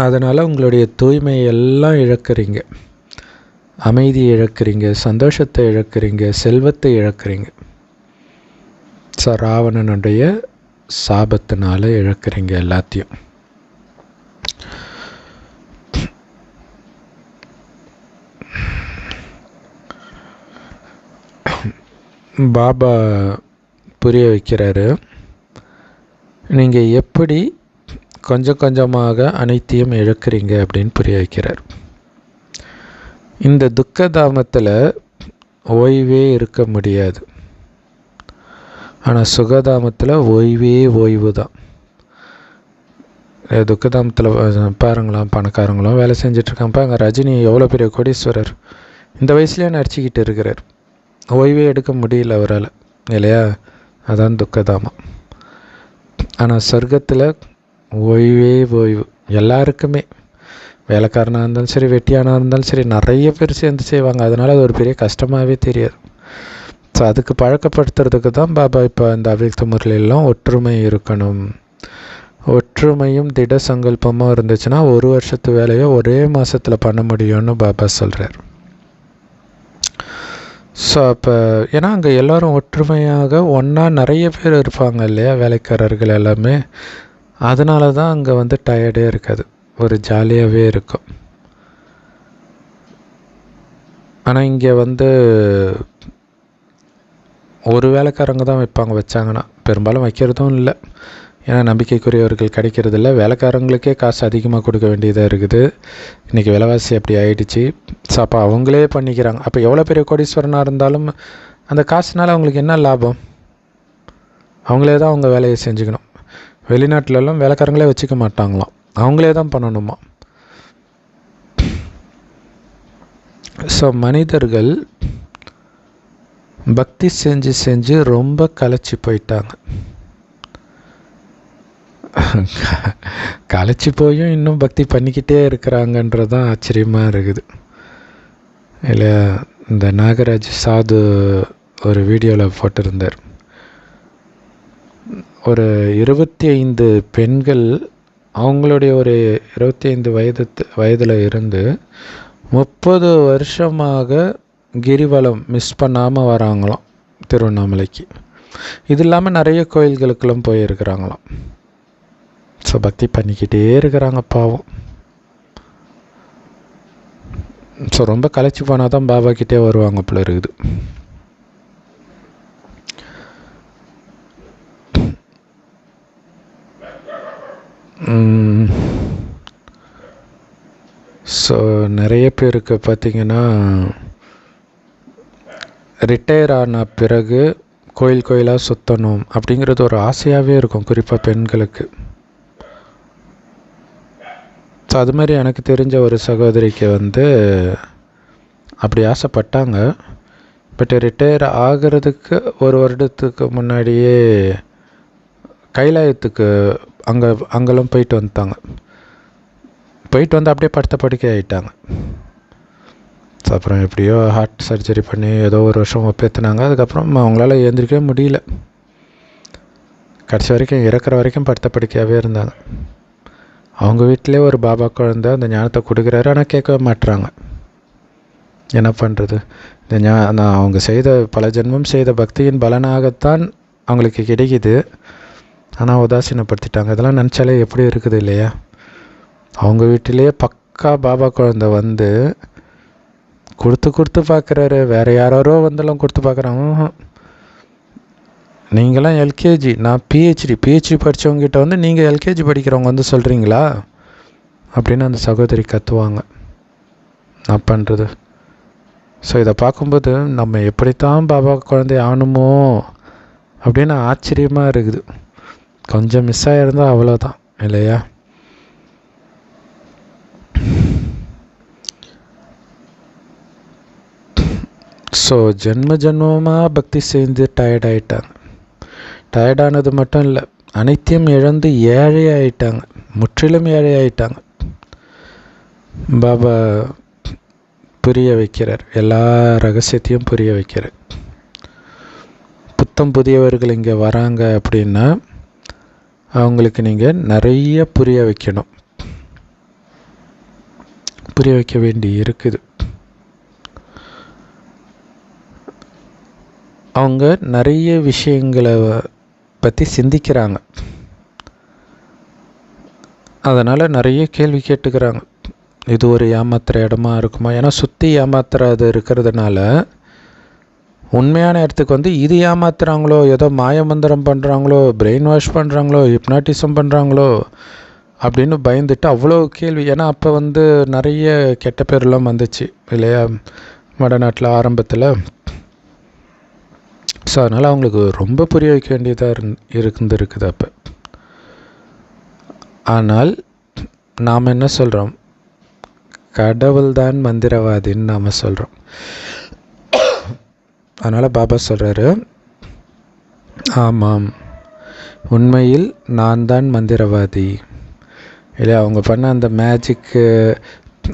அதனால் உங்களுடைய தூய்மையெல்லாம் இழக்கிறீங்க, அமைதியை இழக்கிறீங்க, சந்தோஷத்தை இழக்கிறீங்க, செல்வத்தை இழக்கிறீங்க. ராவணனுடைய சாபத்தினால இழக்கிறீங்க எல்லாத்தையும். பாபா புரிய வைக்கிறாரு, நீங்கள் எப்படி கொஞ்சம் கொஞ்சமாக அனைத்தையும் இழக்கிறீங்க அப்படின்னு புரிய வைக்கிறார். இந்த துக்கதாமத்தில் ஓய்வே இருக்க முடியாது. ஆனால் சுகதாமத்தில் ஓய்வு தான். துக்கதாமத்தில் பாருங்களாம், பணக்காரங்களும் வேலை செஞ்சிட்ருக்காங்கப்பா. அங்கே ரஜினி எவ்வளோ பெரிய கோடீஸ்வரர், இந்த வயசுலேயே நடிச்சிக்கிட்டு இருக்கிறார். ஓய்வே எடுக்க முடியல அவரால், இல்லையா? அதான் துக்கதாமம். ஆனால் சொர்க்கத்தில் ஓய்வு எல்லாருக்குமே. வேலைக்காரனாக இருந்தாலும் சரி, வெட்டியானாக இருந்தாலும் சரி, நிறைய பேர் சேர்ந்து செய்வாங்க. அதனால் அது ஒரு பெரிய கஷ்டமாகவே தெரியாது. ஸோ அதுக்கு பழக்கப்படுத்துறதுக்கு தான் பாபா இப்போ இந்த அவ்யக்த முறையிலெல்லாம் ஒற்றுமை இருக்கணும். ஒற்றுமையும் திட சங்கல்பமாக இருந்துச்சுன்னா ஒரு வருஷத்து வேலையை ஒரே மாதத்தில் பண்ண முடியும்னு பாபா சொல்கிறார். ஸோ அப்போ ஏன்னா அங்கே எல்லோரும் ஒற்றுமையாக ஒன்றா நிறைய பேர் இருப்பாங்க இல்லையா, வேலைக்காரர்கள் எல்லாமே. அதனால தான் அங்கே டயர்டே இருக்காது, ஒரு ஜாலியாகவே இருக்கும். ஆனால் இங்கே ஒரு வேலைக்காரங்க தான் வச்சாங்கன்னா பெரும்பாலும் வைக்கிறதும் இல்லை. ஏன்னா நம்பிக்கைக்குரியவர்கள் கிடைக்கிறது இல்லை. வேலைக்காரங்களுக்கே காசு அதிகமாக கொடுக்க வேண்டியதாக இருக்குது. இன்றைக்கி விலைவாசி அப்படி ஆகிடுச்சு. ஸோ அப்போ அவங்களே பண்ணிக்கிறாங்க. அப்போ எவ்வளோ பெரிய கோடீஸ்வரனாக இருந்தாலும் அந்த காசுனால அவங்களுக்கு என்ன லாபம்? அவங்களே தான் அவங்க வேலையை செஞ்சுக்கணும். வெளிநாட்டிலலாம் வேலைக்காரங்களே வச்சுக்க மாட்டாங்களாம், அவங்களே தான் பண்ணணுமா. ஸோ மனிதர்கள் பக்தி செஞ்சு ரொம்ப களைச்சி போயிட்டாங்க. களைச்சி போயும் இன்னும் பக்தி பண்ணிக்கிட்டே இருக்கிறாங்கன்றது தான் ஆச்சரியமாக இருக்குது இல்லையா? இந்த நாகராஜ் சாது ஒரு வீடியோவில் போட்டிருந்தார். ஒரு 25 பெண்கள் அவங்களுடைய ஒரு 25 வயதில் இருந்து 30 வருஷமாக கிரிவலம் மிஸ் பண்ணாமல் வராங்களாம் திருவண்ணாமலைக்கு. இது இல்லாமல் நிறைய கோயில்களுக்கெல்லாம் போயிருக்கிறாங்களாம். ஸோ பக்தி பண்ணிக்கிட்டே இருக்கிறாங்க பாவம். ஸோ ரொம்ப களைச்சி போனால் தான் பாபா கிட்டே வருவாங்க போல இருக்குது. ஸோ நிறைய பேருக்கு பார்த்திங்கன்னா ரிட்டையர் ஆன பிறகு கோயிலாக சுற்றணும் அப்படிங்கிறது ஒரு ஆசையாகவே இருக்கும், குறிப்பாக பெண்களுக்கு. ஸோ அது மாதிரி எனக்கு தெரிஞ்ச ஒரு சகோதரிக்கு அப்படி ஆசைப்பட்டாங்க. பட் ரிட்டையர் ஆகிறதுக்கு ஒரு வருடத்துக்கு முன்னாடியே கைலாயத்துக்கு அங்கெல்லாம் போயிட்டு வந்துட்டாங்க. போயிட்டு அப்படியே படுத்த படுக்கை ஆகிட்டாங்க. அப்புறம் எப்படியோ ஹார்ட் சர்ஜரி பண்ணி ஏதோ ஒரு வருஷம் ஒப்பேற்றினாங்க. அதுக்கப்புறம் அவங்களால எழுந்திரிக்கவே முடியல. கடைசி வரைக்கும் இறக்குற வரைக்கும் படுத்த படுக்கையாகவே இருந்தாங்க. அவங்க வீட்டிலே ஒரு பாபா குழந்தை அந்த ஞானத்தை கொடுக்குறாரு, ஆனால் கேட்கவே மாட்டுறாங்க. என்ன பண்ணுறது? நான் அவங்க செய்த பல ஜென்மம் செய்த பக்தியின் பலனாகத்தான் அவங்களுக்கு கிடைக்குது, ஆனால் உதாசீனப்படுத்திட்டாங்க. இதெல்லாம் நினச்சாலே எப்படி இருக்குது இல்லையா? அவங்க வீட்டிலேயே பக்கா பாபா குழந்தை வந்து கொடுத்து பார்க்குறாரு. வேறு யாரோ வந்தெல்லாம் கொடுத்து பார்க்குறாங்க. நீங்களாம் எல்கேஜி, நான் பிஹெச்டி படித்தவங்ககிட்ட வந்து நீங்கள் எல்கேஜி படிக்கிறவங்க வந்து சொல்கிறீங்களா அப்படின்னு அந்த சகோதரி கத்துவாங்க. நான் பண்ணுறது. ஸோ இதை பார்க்கும்போது நம்ம எப்படித்தான் பாபா குழந்தை ஆகணுமோ அப்படின்னு ஆச்சரியமாக இருக்குது. கொஞ்சம் மிஸ் ஆகிருந்தால் அவ்வளோதான் இல்லையா? ஸோ ஜென்மமாக பக்தி செஞ்சு டயர்டாயிட்டாங்க. டயர்டானது மட்டும் இல்லை, அனைத்தையும் இழந்து ஏழை ஆகிட்டாங்க, முற்றிலும் ஏழை ஆகிட்டாங்க. பாபா புரிய வைக்கிறார், எல்லா ரகசியத்தையும் புரிய வைக்கிறார். புத்தம் புதியவர்கள் இங்கே வராங்க அப்படின்னா அவங்களுக்கு நீங்கள் நிறைய புரிய வைக்கணும், புரிய வைக்க வேண்டி இருக்குது. அவங்க நிறைய விஷயங்களை பற்றி சிந்திக்கிறாங்க, அதனால் நிறைய கேள்வி கேட்டுக்கிறாங்க. இது ஒரு ஏமாத்துகிற இடமா இருக்குமா? ஏன்னா சுற்றி ஏமாத்துறது இருக்கிறதுனால உண்மையான இடத்துக்கு வந்து இது ஏமாத்துறாங்களோ, ஏதோ மாயமந்திரம் பண்ணுறாங்களோ, பிரெயின் வாஷ் பண்ணுறாங்களோ, ஹிப்னாட்டிசம் பண்ணுறாங்களோ அப்படின்னு பயந்துட்டு அவ்வளோ கேள்வி. ஏன்னா அப்போ வந்து நிறைய கெட்ட பேர்லாம் வந்துச்சு இல்லையா வடநாட்டில் ஆரம்பத்தில். ஸோ அதனால் அவங்களுக்கு ரொம்ப புரிய வைக்க வேண்டியதாக இருக்குது அப்போ. ஆனால் நாம் என்ன சொல்கிறோம்? கடவுள் தான் மந்திரவாதின்னு நாம் சொல்கிறோம். அதனால் பாபா சொல்கிறாரு, ஆமாம், உண்மையில் நான் தான் மந்திரவாதி இல்லையா? அவங்க பண்ண அந்த மேஜிக்கு,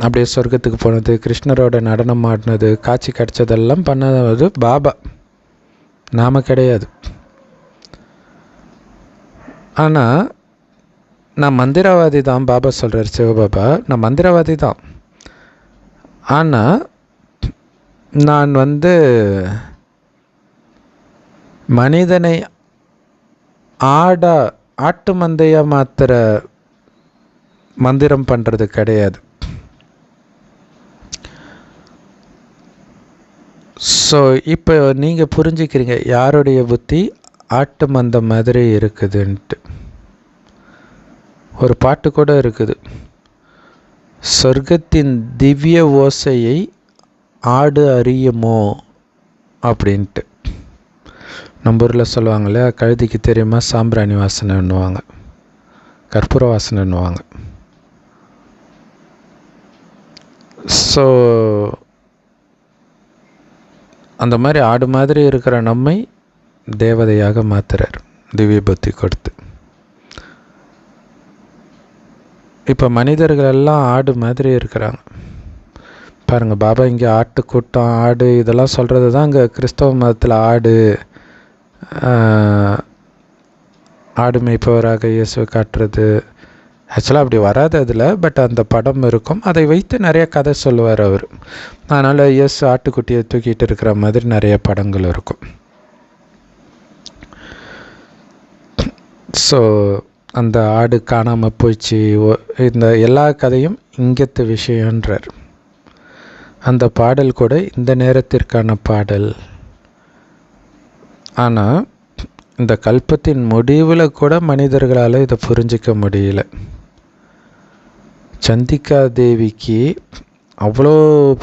அப்படியே சொர்க்கத்துக்கு போனது, கிருஷ்ணரோட நடனம் ஆடினது, காட்சி கிடச்சதெல்லாம் பண்ணது பாபா, நாம் கிடையாது. ஆனால் நான் மந்திரவாதி தான் பாபா சொல்கிறார், சிவபாபா, நான் மந்திரவாதி தான். ஆனால் நான் வந்து மனிதனை ஆட்டு மந்தையாக மாத்திர மந்திரம் பண்ணுறது கிடையாது. ஸோ இப்போ நீங்கள் புரிஞ்சுக்கிறீங்க யாருடைய புத்தி ஆட்டு மந்த மாதிரி இருக்குதுன்ட்டு. ஒரு பாட்டு கூட இருக்குது, சொர்க்கத்தின் திவ்ய ஓசையை ஆடு அறியுமோ அப்படின்ட்டு. நம்ம ஊரில் சொல்லுவாங்கள்ல, கழுதிக்கு தெரியுமா சாம்பிராணி வாசனைன்னுவாங்க, கற்பூர வாசனைன்னுவாங்க. ஸோ அந்த மாதிரி ஆடு மாதிரி இருக்கிற நம்மை தேவதையாக மாத்துறார் திவ்ய புத்தி கொடுத்து. இப்போ மனிதர்கள் எல்லாம் ஆடு மாதிரி இருக்கிறாங்க பாருங்கள். பாபா இங்கே ஆட்டு கூட்டம், ஆடு இதெல்லாம் சொல்கிறது தான் இங்கே கிறிஸ்தவ மதத்தில் ஆடு மேய்ப்பவராக இயேசுவை காட்டுறது. ஆக்சுவலாக அப்படி வராது அதில், பட் அந்த படம் இருக்கும், அதை வைத்து நிறைய கதை சொல்லுவார் அவர். அதனால் இயேசு ஆட்டுக்குட்டியை தூக்கிட்டு இருக்கிற மாதிரி நிறைய படங்கள் இருக்கும். ஸோ அந்த ஆடு காணாமல் போயிடுச்சு, இந்த எல்லா கதையும் இங்கத்து விஷயன்றார். அந்த பாடல் கூட இந்த நேரத்திற்கான பாடல். ஆனால் இந்த கல்பத்தின் முடிவில் கூட மனிதர்களால் இதை புரிஞ்சிக்க முடியல. சந்திகா தேவிக்கு அவ்வளோ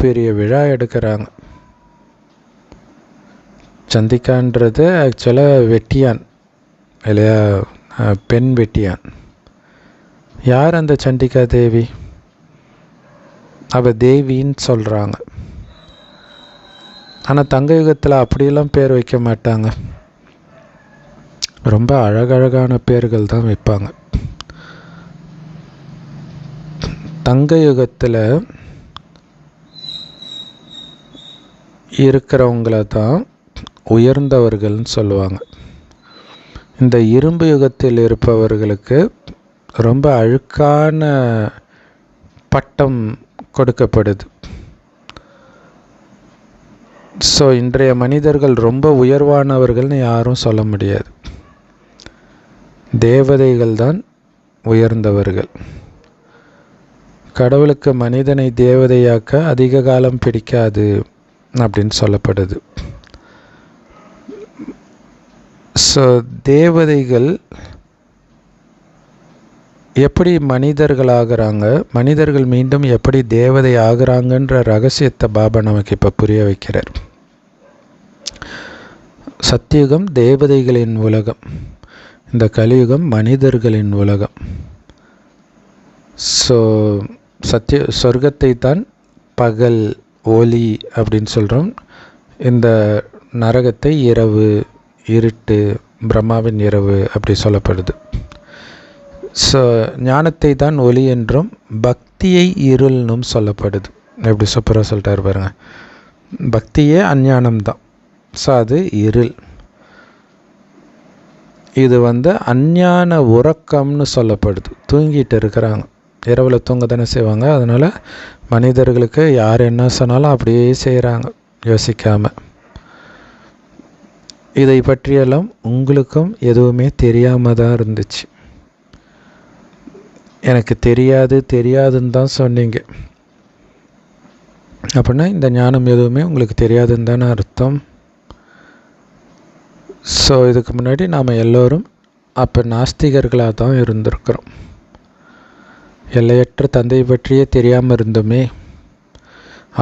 பெரிய விழா எடுக்கிறாங்க. சந்திகான்றது ஆக்சுவலாக வெட்டியான் இல்லையா, பெண் வெட்டியான். யார் அந்த சண்டிகா தேவி? அவள் தேவின்னு சொல்கிறாங்க. ஆனால் தங்க யுகத்தில் அப்படியெல்லாம் பேர் வைக்க மாட்டாங்க, ரொம்ப அழகழகான பேர்கள் தான் வைப்பாங்க. தங்க யுகத்தில் இருக்கிறவங்கள தான் உயர்ந்தவர்கள்னு சொல்லுவாங்க. இந்த இரும்பு யுகத்தில் இருப்பவர்களுக்கு ரொம்ப அழுக்கான பட்டம் கொடுக்கப்படுது. ஸோ இன்றைய மனிதர்கள் ரொம்ப உயர்வானவர்கள்னு யாரும் சொல்ல முடியாது. தேவதைகள் தான் உயர்ந்தவர்கள். கடவுளுக்கு மனிதனை தேவதையாக்க அதிக காலம் பிடிக்காது அப்படின்னு சொல்லப்படுது. ஸோ தேவதைகள் எப்படி மனிதர்களாகிறாங்க, மனிதர்கள் மீண்டும் எப்படி தேவதை ஆகிறாங்கன்ற ரகசியத்தை பாபா நமக்கு இப்போ புரிய வைக்கிறார். சத்தியுகம் தேவதைகளின் உலகம், இந்த கலியுகம் மனிதர்களின் உலகம். ஸோ சொர்க்கத்தை தான் பகல் ஒளி அப்படின்னு சொல்கிறோம். இந்த நரகத்தை இரவு, இருட்டு, பிரம்மாவின் இரவு அப்படி சொல்லப்படுது. ஸோ ஞானத்தை தான் ஒளி என்றும் பக்தியை இருள்னும் சொல்லப்படுது. எப்படி சூப்பராக சொல்லிட்டாரு பாருங்க. பக்தியே அஞ்ஞானம்தான். ஸோ அது இருள். இது அஞ்ஞான உறக்கம்னு சொல்லப்படுது. தூங்கிட்டு இருக்கிறாங்க, இரவில் தூங்க தானே செய்வாங்க. அதனால் மனிதர்களுக்கு யார் என்ன சொன்னாலும் அப்படியே செய்கிறாங்க யோசிக்காமல். இதை பற்றியெல்லாம் உங்களுக்கும் எதுவுமே தெரியாமல் தான் இருந்துச்சு. எனக்கு தெரியாதுன்னு தான் சொன்னீங்க. அப்படின்னா இந்த ஞானம் எதுவுமே உங்களுக்கு தெரியாதுன்னு தானே அர்த்தம். ஸோ இதுக்கு முன்னாடி நாம் எல்லோரும் அப்போ நாஸ்திகர்களாக தான் இருந்திருக்கிறோம். எல்லையற்ற தந்தையை பற்றியே தெரியாமல் இருந்தோமே.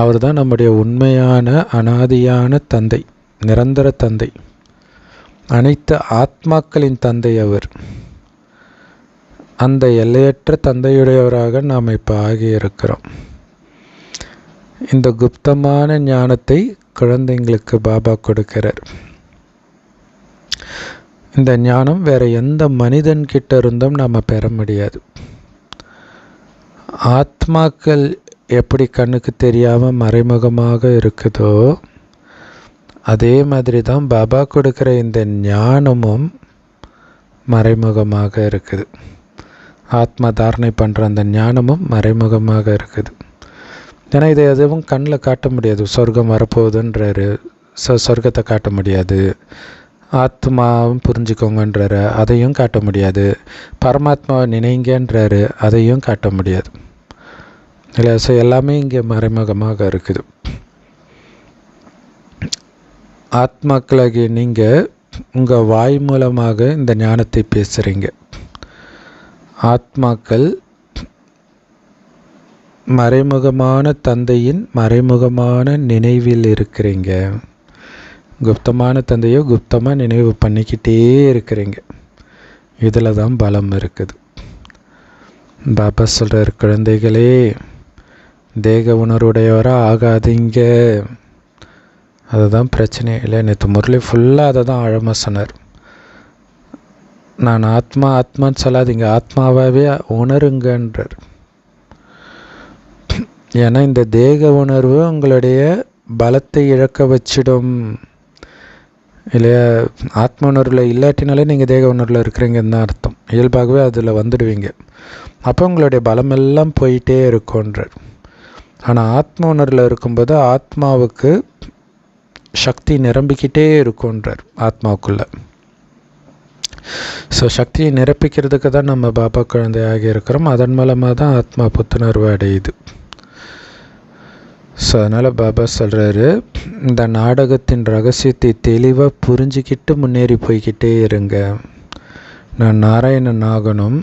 அவர் தான் நம்முடைய உண்மையான அனாதியான தந்தை, நிரந்தர தந்தை, அனைத்து ஆத்மாக்களின் தந்தை அவர். அந்த எல்லையற்ற தந்தையுடையவராக நாம் இப்போ ஆகியிருக்கிறோம். இந்த குப்தமான ஞானத்தை குழந்தைங்களுக்கு பாபா கொடுக்கிறார். இந்த ஞானம் வேறு எந்த மனிதன்கிட்ட இருந்தும் நாம் பெற முடியாது. ஆத்மாக்கள் எப்படி கண்ணுக்கு தெரியாமல் மறைமுகமாக இருக்குதோ அதே மாதிரி தான் பாபா கொடுக்குற இந்த ஞானமும் மறைமுகமாக இருக்குது. ஆத்மா தாரணை பண்ணுற அந்த ஞானமும் மறைமுகமாக இருக்குது. ஏன்னா இதை எதுவும் கண்ணில் காட்ட முடியாது. சொர்க்கம் வரப்போகுதுன்றாரு, சொர்க்கத்தை காட்ட முடியாது. ஆத்மாவும் புரிஞ்சுக்கோங்கன்றாரு, அதையும் காட்ட முடியாது. பரமாத்மாவை நினைங்கன்றாரு, அதையும் காட்ட முடியாது. இல்லை, ஸோ எல்லாமே இங்கே மறைமுகமாக இருக்குது. ஆத்மாக்களாகிய நீங்கள் உங்கள் வாய் மூலமாக இந்த ஞானத்தை பேசுகிறீங்க. ஆத்மாக்கள் மறைமுகமான தந்தையின் மறைமுகமான நினைவில் இருக்கிறீங்க. குப்தமான தந்தையோ குப்தமாக நினைவு பண்ணிக்கிட்டே இருக்கிறீங்க. இதில் தான் பலம் இருக்குது. பாபா சொல்கிறார், குழந்தைகளே தேக உணர்வுடையவராக ஆகாதீங்க. அதுதான் பிரச்சனை இல்லை. நேற்று முரளி ஃபுல்லாக அதை தான் ஆழமாக சொன்னார். நான் ஆத்மான்னு சொல்லாதீங்க, ஆத்மாவாகவே உணருங்கன்றார். ஏன்னா இந்த தேக உணர்வு உங்களுடைய பலத்தை இழக்க வச்சிடும் இல்லையா. ஆத்ம உணர்வில் இல்லாட்டினாலே நீங்கள் தேக உணர்வில் இருக்கிறீங்கன்னு தான் அர்த்தம். இயல்பாகவே அதில் வந்துடுவீங்க. அப்போ உங்களுடைய பலமெல்லாம் போயிட்டே இருக்கும்ன்றார். ஆனால் ஆத்ம உணர்வில் இருக்கும்போது ஆத்மாவுக்கு சக்தி நிரம்பிக்கிட்டே இருக்கும்ன்றார் ஆத்மாவுக்குள்ளே. ஸோ சக்தியை நிரப்பிக்கிறதுக்கு தான் நம்ம பாபா குழந்தையாக இருக்கிறோம். அதன் மூலமாக தான் ஆத்மா புத்துணர்வு அடையுது. ஸோ அதனால் பாபா சொல்கிறாரு, இந்த நாடகத்தின் ரகசியத்தை தெளிவாக புரிஞ்சிக்கிட்டு முன்னேறி போய்கிட்டே இருங்க. நான் நாராயணன் ஆகணும்,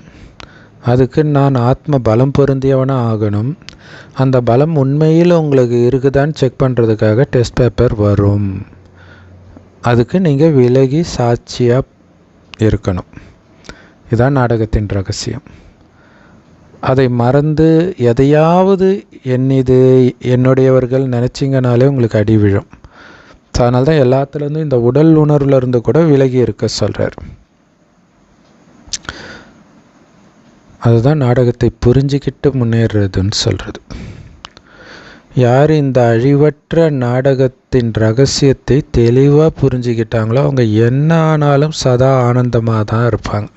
அதுக்கு நான் ஆத்ம பலம் பொருந்தியவனாக ஆகணும். அந்த பலம் உண்மையில் உங்களுக்கு இருக்குதான்னு செக் பண்ணுறதுக்காக டெஸ்ட் பேப்பர் வரும். அதுக்கு நீங்கள் விலகி சாட்சியாக இருக்கணும். இதுதான் நாடகத்தின் ரகசியம். அதை மறந்து எதையாவது இது என்னுடையவர்கள் நினச்சிங்கனாலே உங்களுக்கு அடி விழும். ஸோ அதனால தான் எல்லாத்துலேருந்து இந்த உடல் உணர்வுலேருந்து கூட விலகி இருக்க சொல்கிறார். அதுதான் நாடகத்தை புரிஞ்சிக்கிட்டு முன்னேறுறதுன்னு சொல்கிறது. யார் இந்த அழிவற்ற நாடகத்தின் ரகசியத்தை தெளிவாக புரிஞ்சுக்கிட்டாங்களோ அவங்க என்ன ஆனாலும் சதா ஆனந்தமாக தான் இருப்பாங்க.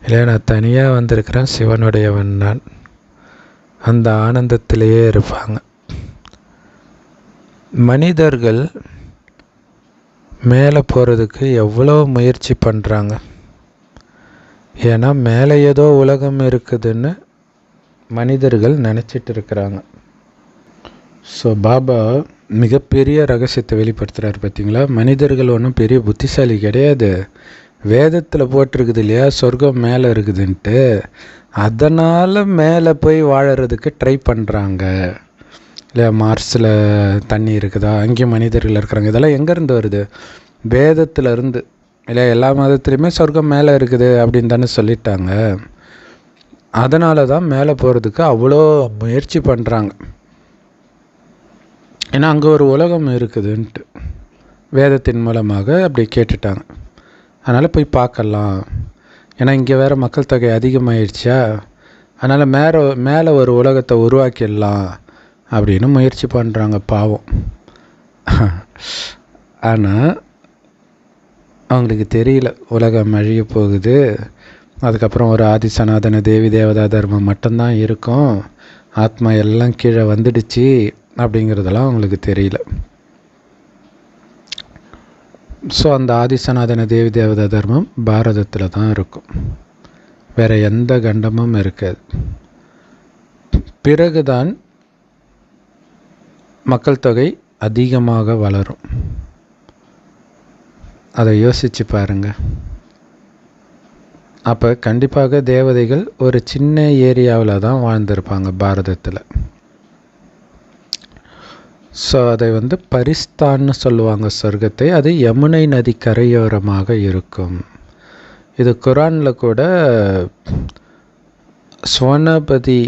இல்லை, நான் தனியாக வந்திருக்கிறேன், சிவனுடையவன் நான், அந்த ஆனந்தத்திலேயே இருப்பாங்க. மனிதர்கள் மேலே போகிறதுக்கு எவ்வளோ முயற்சி பண்ணுறாங்க. ஏன்னா மேலே ஏதோ உலகம் இருக்குதுன்னு மனிதர்கள் நினச்சிட்டு இருக்கிறாங்க. ஸோ பாபா மிகப்பெரிய ரகசியத்தை வெளிப்படுத்துகிறார் பார்த்தீங்களா. மனிதர்கள் ஒன்றும் பெரிய புத்திசாலி கிடையாது. வேதத்தில் போட்டிருக்குது இல்லையா, சொர்க்கம் மேலே இருக்குதுன்ட்டு, அதனால் மேலே போய் வாழறதுக்கு ட்ரை பண்ணுறாங்க இல்லையா. மார்ஸில் தண்ணி இருக்குதா, அங்கேயும் மனிதர்கள் இருக்கிறாங்க. இதெல்லாம் எங்கேருந்து வருது? வேதத்தில் இருந்து இல்லை. எல்லா மதத்துலேயுமே சொர்க்கம் மேலே இருக்குது அப்படின்னு தானே சொல்லிட்டாங்க. அதனால தான் மேலே போகிறதுக்கு அவ்வளோ முயற்சி பண்ணுறாங்க. ஏன்னா அங்கே ஒரு உலகம் இருக்குதுன்ட்டு வேதத்தின் மூலமாக அப்படி கேட்டுட்டாங்க. அதனால் போய் பார்க்கலாம். ஏன்னா இங்கே வேறு மக்கள் தொகை அதிகமாகிடுச்சா, அதனால் மேலே ஒரு உலகத்தை உருவாக்கிடலாம் அப்படின்னு முயற்சி பண்ணுறாங்க பாவம். ஆனால் அவங்களுக்கு தெரியல உலகம் அழிய போகுது, அதுக்கப்புறம் ஒரு ஆதி சனாதன தேவி தேவதா தர்மம் மட்டும்தான் இருக்கும், ஆத்மா எல்லாம் கீழே வந்துடுச்சு அப்படிங்கிறதெல்லாம் அவங்களுக்கு தெரியல. ஸோ அந்த ஆதி சனாதன தேவி தேவதா தர்மம் பாரதத்தில் தான் இருக்கும், வேறு எந்த கண்டமும் இருக்காது. பிறகுதான் மக்கள் தொகை அதிகமாக வளரும். அதை யோசித்து பாருங்கள். அப்போ கண்டிப்பாக தேவதைகள் ஒரு சின்ன ஏரியாவில் தான் வாழ்ந்திருப்பாங்க பாரதத்தில். ஸோ அதை பரிஸ்தான்னு சொல்லுவாங்க சொர்க்கத்தை. அது யமுனை நதி கரையோரமாக இருக்கும். இது குரானில் கூட சுவனபதி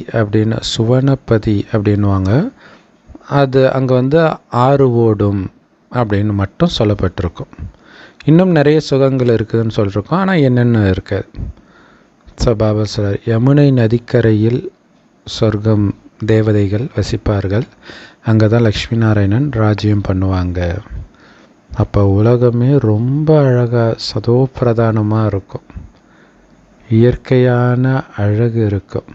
அப்படின்வாங்க. அது அங்கே ஆறு ஓடும் அப்படின்னு மட்டும் சொல்லப்பட்டிருக்கும். இன்னும் நிறைய சுகங்கள் இருக்குதுன்னு சொல்லியிருக்கோம், ஆனால் என்னென்ன இருக்காது. ஸோ பாபா சொல்றார், யமுனை நதிக்கரையில் சொர்க்கம் தேவதைகள் வசிப்பார்கள், அங்கே தான் லக்ஷ்மி நாராயணன் ராஜ்யம் பண்ணுவாங்க. அப்போ உலகமே ரொம்ப அழகாக சதோ பிரதானமாக இருக்கும், இயற்கையான அழகு இருக்கும்.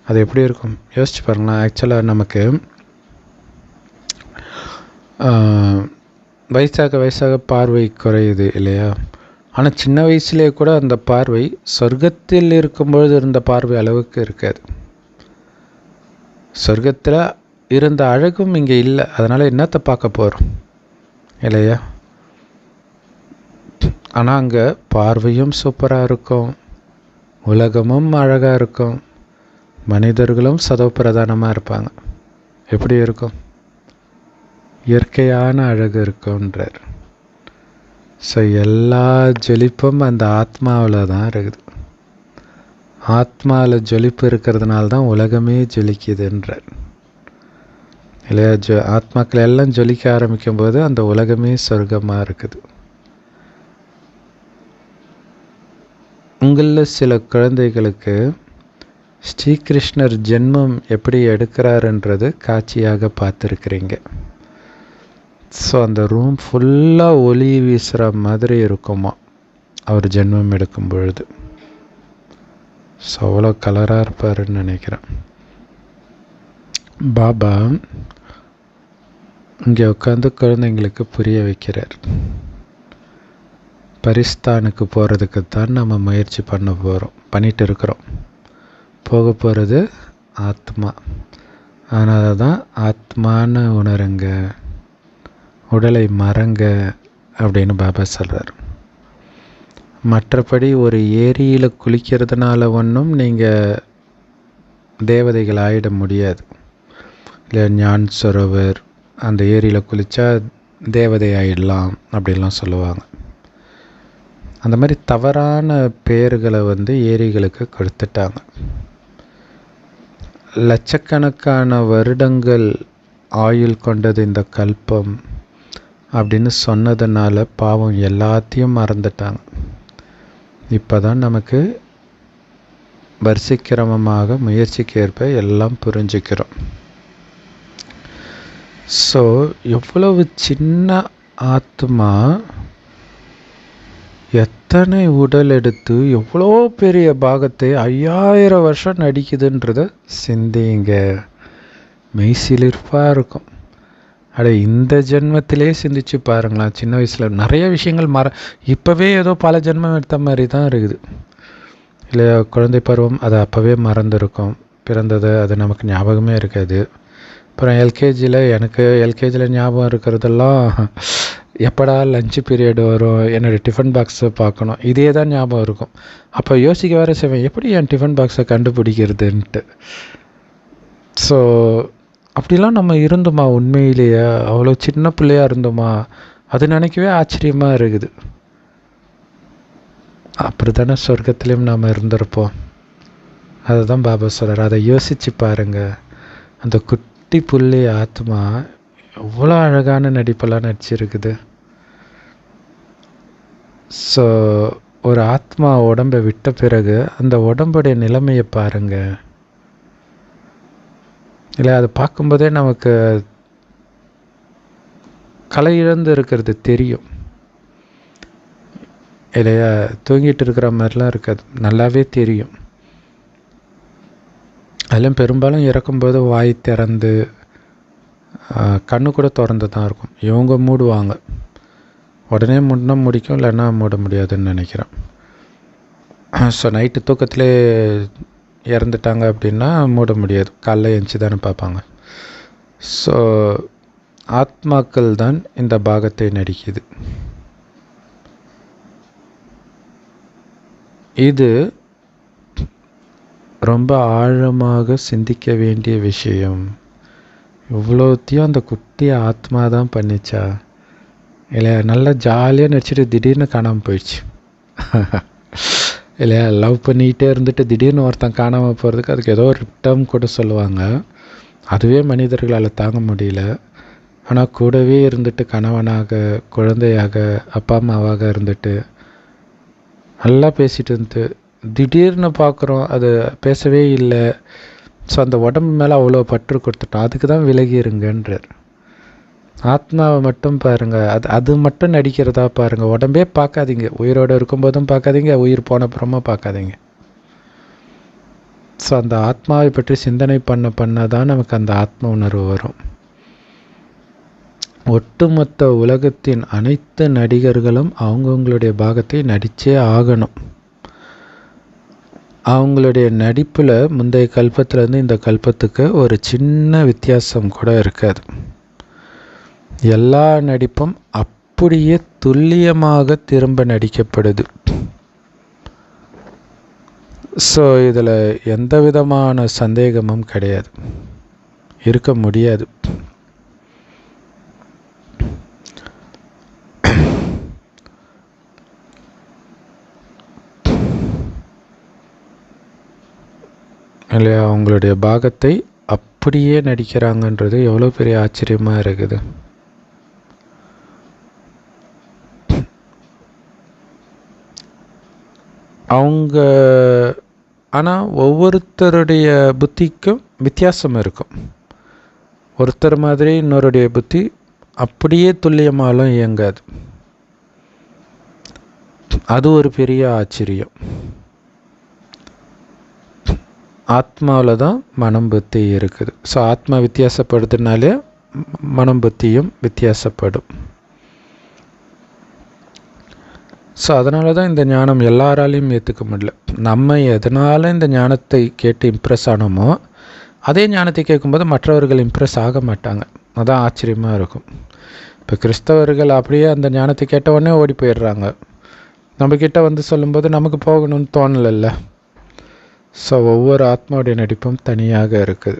அது எப்படி இருக்கும் யோசிச்சு பாருங்களேன். ஆக்சுவலாக நமக்கு வயசாக பார்வை குறையுது இல்லையா. ஆனால் சின்ன வயசுலேயே கூட அந்த பார்வை சொர்க்கத்தில் இருக்கும்பொழுது இருந்த பார்வை அளவுக்கு இருக்காது. சொர்க்கத்தில் இருந்த அழகும் இங்கே இல்லை, அதனால் என்னத்தை பார்க்க போகிறோம் இல்லையா. ஆனால் அங்கே பார்வையும் சூப்பராக இருக்கும், உலகமும் அழகாக இருக்கும், மனிதர்களும் சதோப்பிரதானமாக இருப்பாங்க. எப்படி இருக்கும்? இயற்கையான அழகு இருக்குன்றார். ஸோ எல்லா ஜொலிப்பும் அந்த ஆத்மாவில் தான் இருக்குது. ஆத்மாவில் ஜொலிப்பு இருக்கிறதுனால தான் உலகமே ஜொலிக்குதுன்றார் இல்லையா. ஆத்மாக்கள் எல்லாம் ஜொலிக்க ஆரம்பிக்கும் போது அந்த உலகமே சொர்க்கமாக இருக்குது. உங்களில் சில குழந்தைகளுக்கு ஸ்ரீகிருஷ்ணர் ஜென்மம் எப்படி எடுக்கிறாருன்றது காட்சியாக பார்த்துருக்குறீங்க. ஸோ அந்த ரூம் ஃபுல்லாக ஒளி வீசுகிற மாதிரி இருக்குமா அவர் ஜென்மம் எடுக்கும் பொழுது. ஸோ அவ்வளோ கலராக இருப்பாருன்னு நினைக்கிறேன். பாபா இங்கே உட்காந்து குழந்தைங்களுக்கு புரிய வைக்கிறார். பரிஸ்தானுக்கு போகிறதுக்கு தான் நம்ம முயற்சி பண்ணிட்டு இருக்கிறோம். போக போகிறது ஆத்மா. அதனால தான் ஆத்மான்னு உணருங்க, உடலை மறங்க அப்படின்னு பாபா சொல்கிறார். மற்றபடி ஒரு ஏரியில் குளிக்கிறதுனால ஒன்றும் நீங்கள் தேவதைகள் ஆகிட முடியாது இல்லை. ஞான் சரோவர் அந்த ஏரியில் குளித்தா தேவதை ஆகிடலாம் அப்படின்லாம் சொல்லுவாங்க. அந்த மாதிரி தவறான பெயர்களை ஏரிகளுக்கு கொடுத்துட்டாங்க. லட்சக்கணக்கான வருடங்கள் ஆயுள் கொண்டது இந்த கல்பம் அப்படின்னு சொன்னதுனால பாவம் எல்லாத்தையும் மறந்துட்டாங்க. இப்போ தான் நமக்கு வரிசைக்கிரமமாக முயற்சிக்கு ஏற்ப எல்லாம் புரிஞ்சுக்கிறோம். ஸோ எவ்வளவு சின்ன ஆத்மா எத்தனை உடல் எடுத்து எவ்வளோ பெரிய பாகத்தை 5000 வருஷம் நடிக்குதுன்றத சிந்திங்க. மெய்சிலிர்ப்பாக இருக்கும். இந்த ஜென்மத்திலே சிந்திச்சு பாருங்களேன். சின்ன வயசில் நிறைய விஷயங்கள் இப்போவே ஏதோ பல ஜென்மம் எடுத்த மாதிரி தான் இருக்குது இல்லையா? குழந்தை பருவம் அது அப்போவே மறந்துருக்கும். பிறந்தது அது நமக்கு ஞாபகமே இருக்காது. அப்புறம் எல்கேஜியில் ஞாபகம் இருக்கிறதெல்லாம் எப்படா லஞ்சு பீரியட் வரும், என்னோடய டிஃபன் பாக்ஸை பார்க்கணும், இதே தான் ஞாபகம் இருக்கும். அப்போ யோசிக்க வேறு செய்வேன், எப்படி என் டிஃபன் பாக்ஸை கண்டுபிடிக்கிறதுன்ட்டு. ஸோ அப்படிலாம் நம்ம இருந்தோமா? உண்மையிலேயே அவ்வளோ சின்ன பிள்ளையாக இருந்தோமா? அது நினைக்கவே ஆச்சரியமாக இருக்குது. அப்படி தானே சொர்க்கத்துலேயும் நாம் இருந்திருப்போம். அதை தான் பாபா சொல்கிறார். அதை யோசித்து பாருங்கள். அந்த குட்டி புள்ளி ஆத்மா எவ்வளோ அழகான நடிப்பெல்லாம் நடிச்சிருக்குது. ஸோ ஒரு ஆத்மா உடம்பை விட்ட பிறகு அந்த உடம்புடைய நிலைமையை பாருங்கள். இல்லை, அதை பார்க்கும்போதே நமக்கு கலை இழந்து இருக்கிறது தெரியும் இல்லையா? தூங்கிட்டு இருக்கிற மாதிரிலாம் இருக்காது, நல்லாவே தெரியும். அதெல்லாம் பெரும்பாலும் இறக்கும்போது வாய் திறந்து கண்ணு கூட திறந்து தான் இருக்கும். இவங்க மூடுவாங்க, உடனே மூடினா முடிக்கும், இல்லைன்னா மூட முடியாதுன்னு நினைக்கிறேன். ஸோ நைட்டு தூக்கத்திலே இறந்துட்டாங்க அப்படின்னா மூட முடியாது, காலைல எழுந்துச்சி தானே பார்ப்பாங்க. ஸோ ஆத்மாக்கள் தான் இந்த பாகத்தை நடிக்குது. இது ரொம்ப ஆழமாக சிந்திக்க வேண்டிய விஷயம். இவ்வளோத்தையும் அந்த குட்டி ஆத்மா தான் பண்ணிச்சா? இல்லை நல்லா ஜாலியாக நடிச்சிட்டு திடீர்னு காணாமல் போயிடுச்சு இல்லையா? லவ் பண்ணிகிட்டே இருந்துட்டு திடீர்னு ஒருத்தன் காணாமல் போகிறதுக்கு அதுக்கு ஏதோ ஒரு டேர்ம் கூட சொல்லுவாங்க. அதுவே மனிதர்களால் தாங்க முடியல. ஆனால் கூடவே இருந்துட்டு கணவனாக, குழந்தையாக, அப்பா அம்மாவாக இருந்துட்டு நல்லா பேசிகிட்டு இருந்து திடீர்னு பார்க்குறோம் அது பேசவே இல்லை. ஸோ அந்த உடம்பு மேலே அவ்வளோ பற்று கொடுத்துட்டோம். அதுக்கு தான் விலகி இருங்கன்றார். ஆத்மாவை மட்டும் பாருங்கள், அது மட்டும் நடிக்கிறதா பாருங்கள். உடம்பே பார்க்காதீங்க, உயிரோடு இருக்கும்போதும் பார்க்காதீங்க, உயிர் போனப்புறமா பார்க்காதீங்க. ஸோ அந்த ஆத்மாவை பற்றி சிந்தனை பண்ண தான் நமக்கு அந்த ஆத்ம உணர்வு வரும். ஒட்டுமொத்த உலகத்தின் அனைத்து நடிகர்களும் அவங்கவுங்களுடைய பாகத்தை நடித்தே ஆகணும். அவங்களுடைய நடிப்பில் முந்தைய கல்பத்திலேருந்து இந்த கல்பத்துக்கு ஒரு சின்ன வித்தியாசம் கூட இருக்காது. எல்லா நடிப்பும் அப்படியே துல்லியமாக திரும்ப நடிக்கப்படுது. ஸோ இதில் எந்த விதமான சந்தேகமும் கிடையாது, இருக்க முடியாது. இல்லையா? அவங்களுடைய பாகத்தை அப்படியே நடிக்கிறாங்கன்றது எவ்வளோ பெரிய ஆச்சரியமாக இருக்குது. அவங்க ஆனால் ஒவ்வொருத்தருடைய புத்திக்கும் வித்தியாசம் இருக்கும். ஒருத்தர் மாதிரி இன்னொருடைய புத்தி அப்படியே துல்லியமாலும் இயங்காது. அது ஒரு பெரிய ஆச்சரியம். ஆத்மாவில் தான் மனம் புத்தி இருக்குது. ஸோ ஆத்மா வித்தியாசப்படுதுனாலே மனம் புத்தியும் வித்தியாசப்படும். ஸோ அதனால தான் இந்த ஞானம் எல்லாராலையும் ஏற்றுக்க முடியல. நம்ம எதனால் இந்த ஞானத்தை கேட்டு இம்ப்ரெஸ் ஆனோமோ அதே ஞானத்தை கேட்கும்போது மற்றவர்கள் இம்ப்ரெஸ் ஆக மாட்டாங்க. அதான் ஆச்சரியமாக இருக்கும். இப்போ கிறிஸ்தவர்கள் அப்படியே அந்த ஞானத்தை கேட்ட உடனே ஓடி போயிடுறாங்க. நம்மக்கிட்ட வந்து சொல்லும்போது நமக்கு போகணும்னு தோணலைல்ல. ஸோ ஒவ்வொரு ஆத்மாவுடைய நடிப்பும் தனியாக இருக்குது.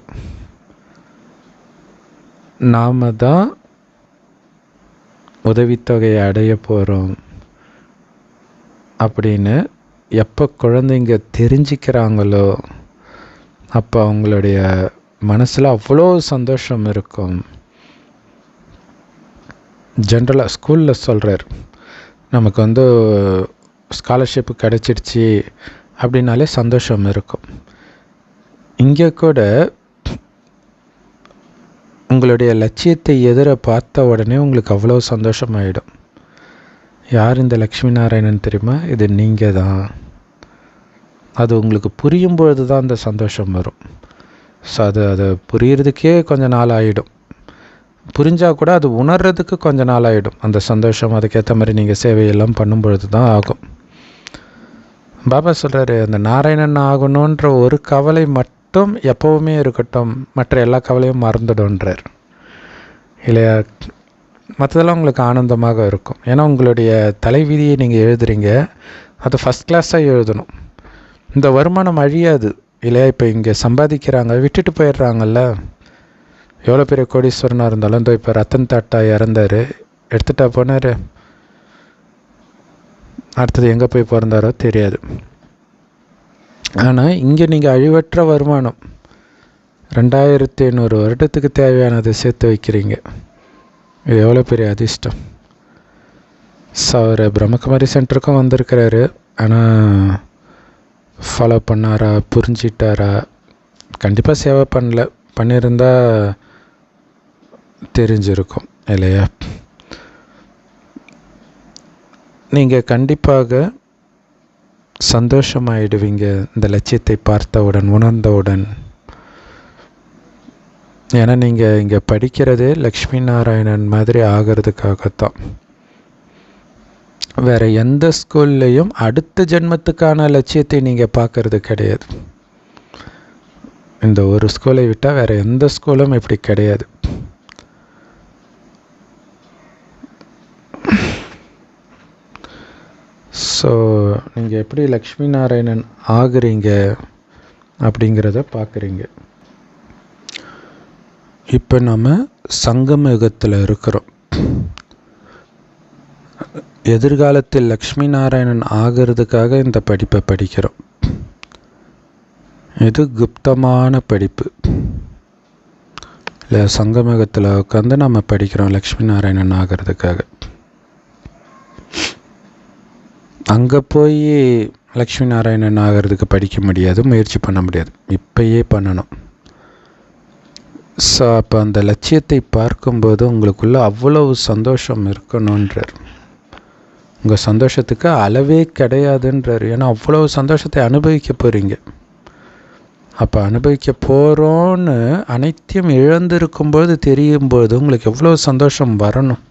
நாம் தான் உதவித்தொகையை அடைய போகிறோம் அப்படின்னு எப்போ குழந்தைங்க தெரிஞ்சுக்கிறாங்களோ அப்போ அவங்களுடைய மனசில் அவ்வளோ சந்தோஷம் இருக்கும். ஜென்ரலாக ஸ்கூலில் சொல்கிறார், நமக்கு வந்து ஸ்காலர்ஷிப்பு கிடச்சிடுச்சு அப்படின்னாலே சந்தோஷம் இருக்கும். இங்கே கூட உங்களுடைய லட்சியத்தை எதிர பார்த்த உடனே உங்களுக்கு அவ்வளோ சந்தோஷமாயிடும். யார் இந்த லக்ஷ்மி நாராயணன் தெரியுமா? இது நீங்கள் தான். அது உங்களுக்கு புரியும் பொழுது தான் அந்த சந்தோஷம் வரும். ஸோ அது புரியறதுக்கே கொஞ்சம் நாள் ஆகிடும். புரிஞ்சால் கூட அது உணர்றதுக்கு கொஞ்சம் நாள் ஆகிடும். அந்த சந்தோஷம் அதுக்கேற்ற மாதிரி நீங்கள் சேவையெல்லாம் பண்ணும் பொழுது தான் ஆகும். பாபா சொல்கிறாரு, அந்த நாராயணன் ஆகணுன்ற ஒரு கவலை மட்டும் எப்போவுமே இருக்கட்டும், மற்ற எல்லா கவலையும் மறந்துடுன்றார் இல்லையா? மற்றதெல்லாம் உங்களுக்கு ஆனந்தமாக இருக்கும். ஏன்னா உங்களுடைய தலைவிதியை நீங்கள் எழுதுறீங்க, அது ஃபஸ்ட் கிளாஸாக எழுதணும். இந்த வருமானம் அழியாது இல்லையா? இப்போ இங்கே சம்பாதிக்கிறாங்க, விட்டுட்டு போயிடுறாங்கல்ல. எவ்வளோ பெரிய கோடீஸ்வரனாக இருந்தாலும் இந்த இப்போ ரத்தன் டாட்டா இறந்தார், எடுத்துட்டா போனார். அடுத்தது எங்கே போய் பிறந்தாரோ தெரியாது. ஆனால் இங்கே நீங்கள் அழிவற்ற வருமானம் 2500 வருடத்துக்கு தேவையானதை சேர்த்து வைக்கிறீங்க. இது எவ்வளோ பெரிய அதிர்ஷ்டம். ஸோ அவர் பிரம்மகுமாரி சென்டருக்கும் வந்திருக்கிறாரு. ஆனால் ஃபாலோ பண்ணாரா, புரிஞ்சிட்டாரா? கண்டிப்பாக சேவை பண்ணல. பண்ணியிருந்தால் தெரிஞ்சிருக்கும் இல்லையா? நீங்கள் கண்டிப்பாக சந்தோஷமாயிடுவீங்க இந்த லட்சியத்தை பார்த்தவுடன், உணர்ந்தவுடன். ஏன்னா நீங்கள் இங்கே படிக்கிறதே லக்ஷ்மி நாராயணன் மாதிரி ஆகிறதுக்காகத்தான். வேறு எந்த ஸ்கூல்லையும் அடுத்த ஜென்மத்துக்கான லட்சியத்தை நீங்கள் பார்க்கறது கிடையாது. இந்த ஒரு ஸ்கூலை விட்டால் வேறு எந்த ஸ்கூலும் இப்படி கிடையாது. ஸோ நீங்கள் எப்படி லக்ஷ்மி நாராயணன் ஆகுறீங்க அப்படிங்கிறத பார்க்குறீங்க. இப்போ நம்ம சங்கம யுகத்தில் இருக்கிறோம். எதிர்காலத்தில் லக்ஷ்மி நாராயணன் ஆகிறதுக்காக இந்த படிப்பை படிக்கிறோம். இது குப்தமான படிப்பு இல்லை? சங்கமயுகத்தில் உட்காந்து நம்ம படிக்கிறோம் லக்ஷ்மி நாராயணன் ஆகிறதுக்காக. அங்கே போய் லக்ஷ்மி நாராயணன் ஆகிறதுக்கு படிக்க முடியாது, முயற்சி பண்ண முடியாது. இப்பயே பண்ணணும். ஸோ அப்போ அந்த லட்சியத்தை பார்க்கும்போது உங்களுக்குள்ள அவ்வளவு சந்தோஷம் இருக்கணுன்றார். உங்கள் சந்தோஷத்துக்கு அளவே கிடையாதுன்றார். ஏன்னா அவ்வளோ சந்தோஷத்தை அனுபவிக்க போகிறீங்க. அப்போ அனுபவிக்க போகிறோன்னு அனைத்தையும் இழந்திருக்கும்போது தெரியும்போது உங்களுக்கு எவ்வளோ சந்தோஷம் வரணும்.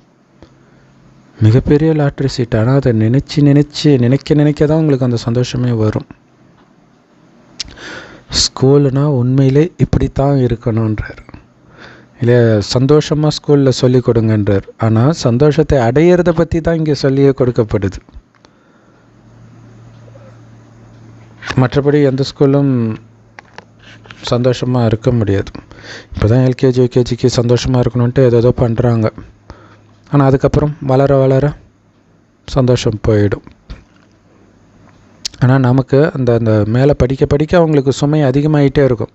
மிகப்பெரிய லாட்ரி சீட். ஆனால் அதை நினைக்க தான் உங்களுக்கு அந்த சந்தோஷமே வரும். ஸ்கூலுனால் உண்மையிலே இப்படித்தான் இருக்கணுன்றார் இல்லையா? சந்தோஷமாக ஸ்கூலில் சொல்லிக் கொடுங்கன்றார். ஆனால் சந்தோஷத்தை அடையிறத பற்றி தான் இங்கே சொல்லியே கொடுக்கப்படுது. மற்றபடி எந்த ஸ்கூலும் சந்தோஷமாக இருக்க முடியாது. இப்போ தான் எல்கேஜி யூகேஜிக்கு சந்தோஷமாக இருக்கணுன்ட்டு ஏதோ பண்ணுறாங்க. ஆனால் அதுக்கப்புறம் வளர வளர சந்தோஷம் போயிடும். ஆனால் நமக்கு அந்த மேலே படிக்க அவங்களுக்கு சுமை அதிகமாகிட்டே இருக்கும்.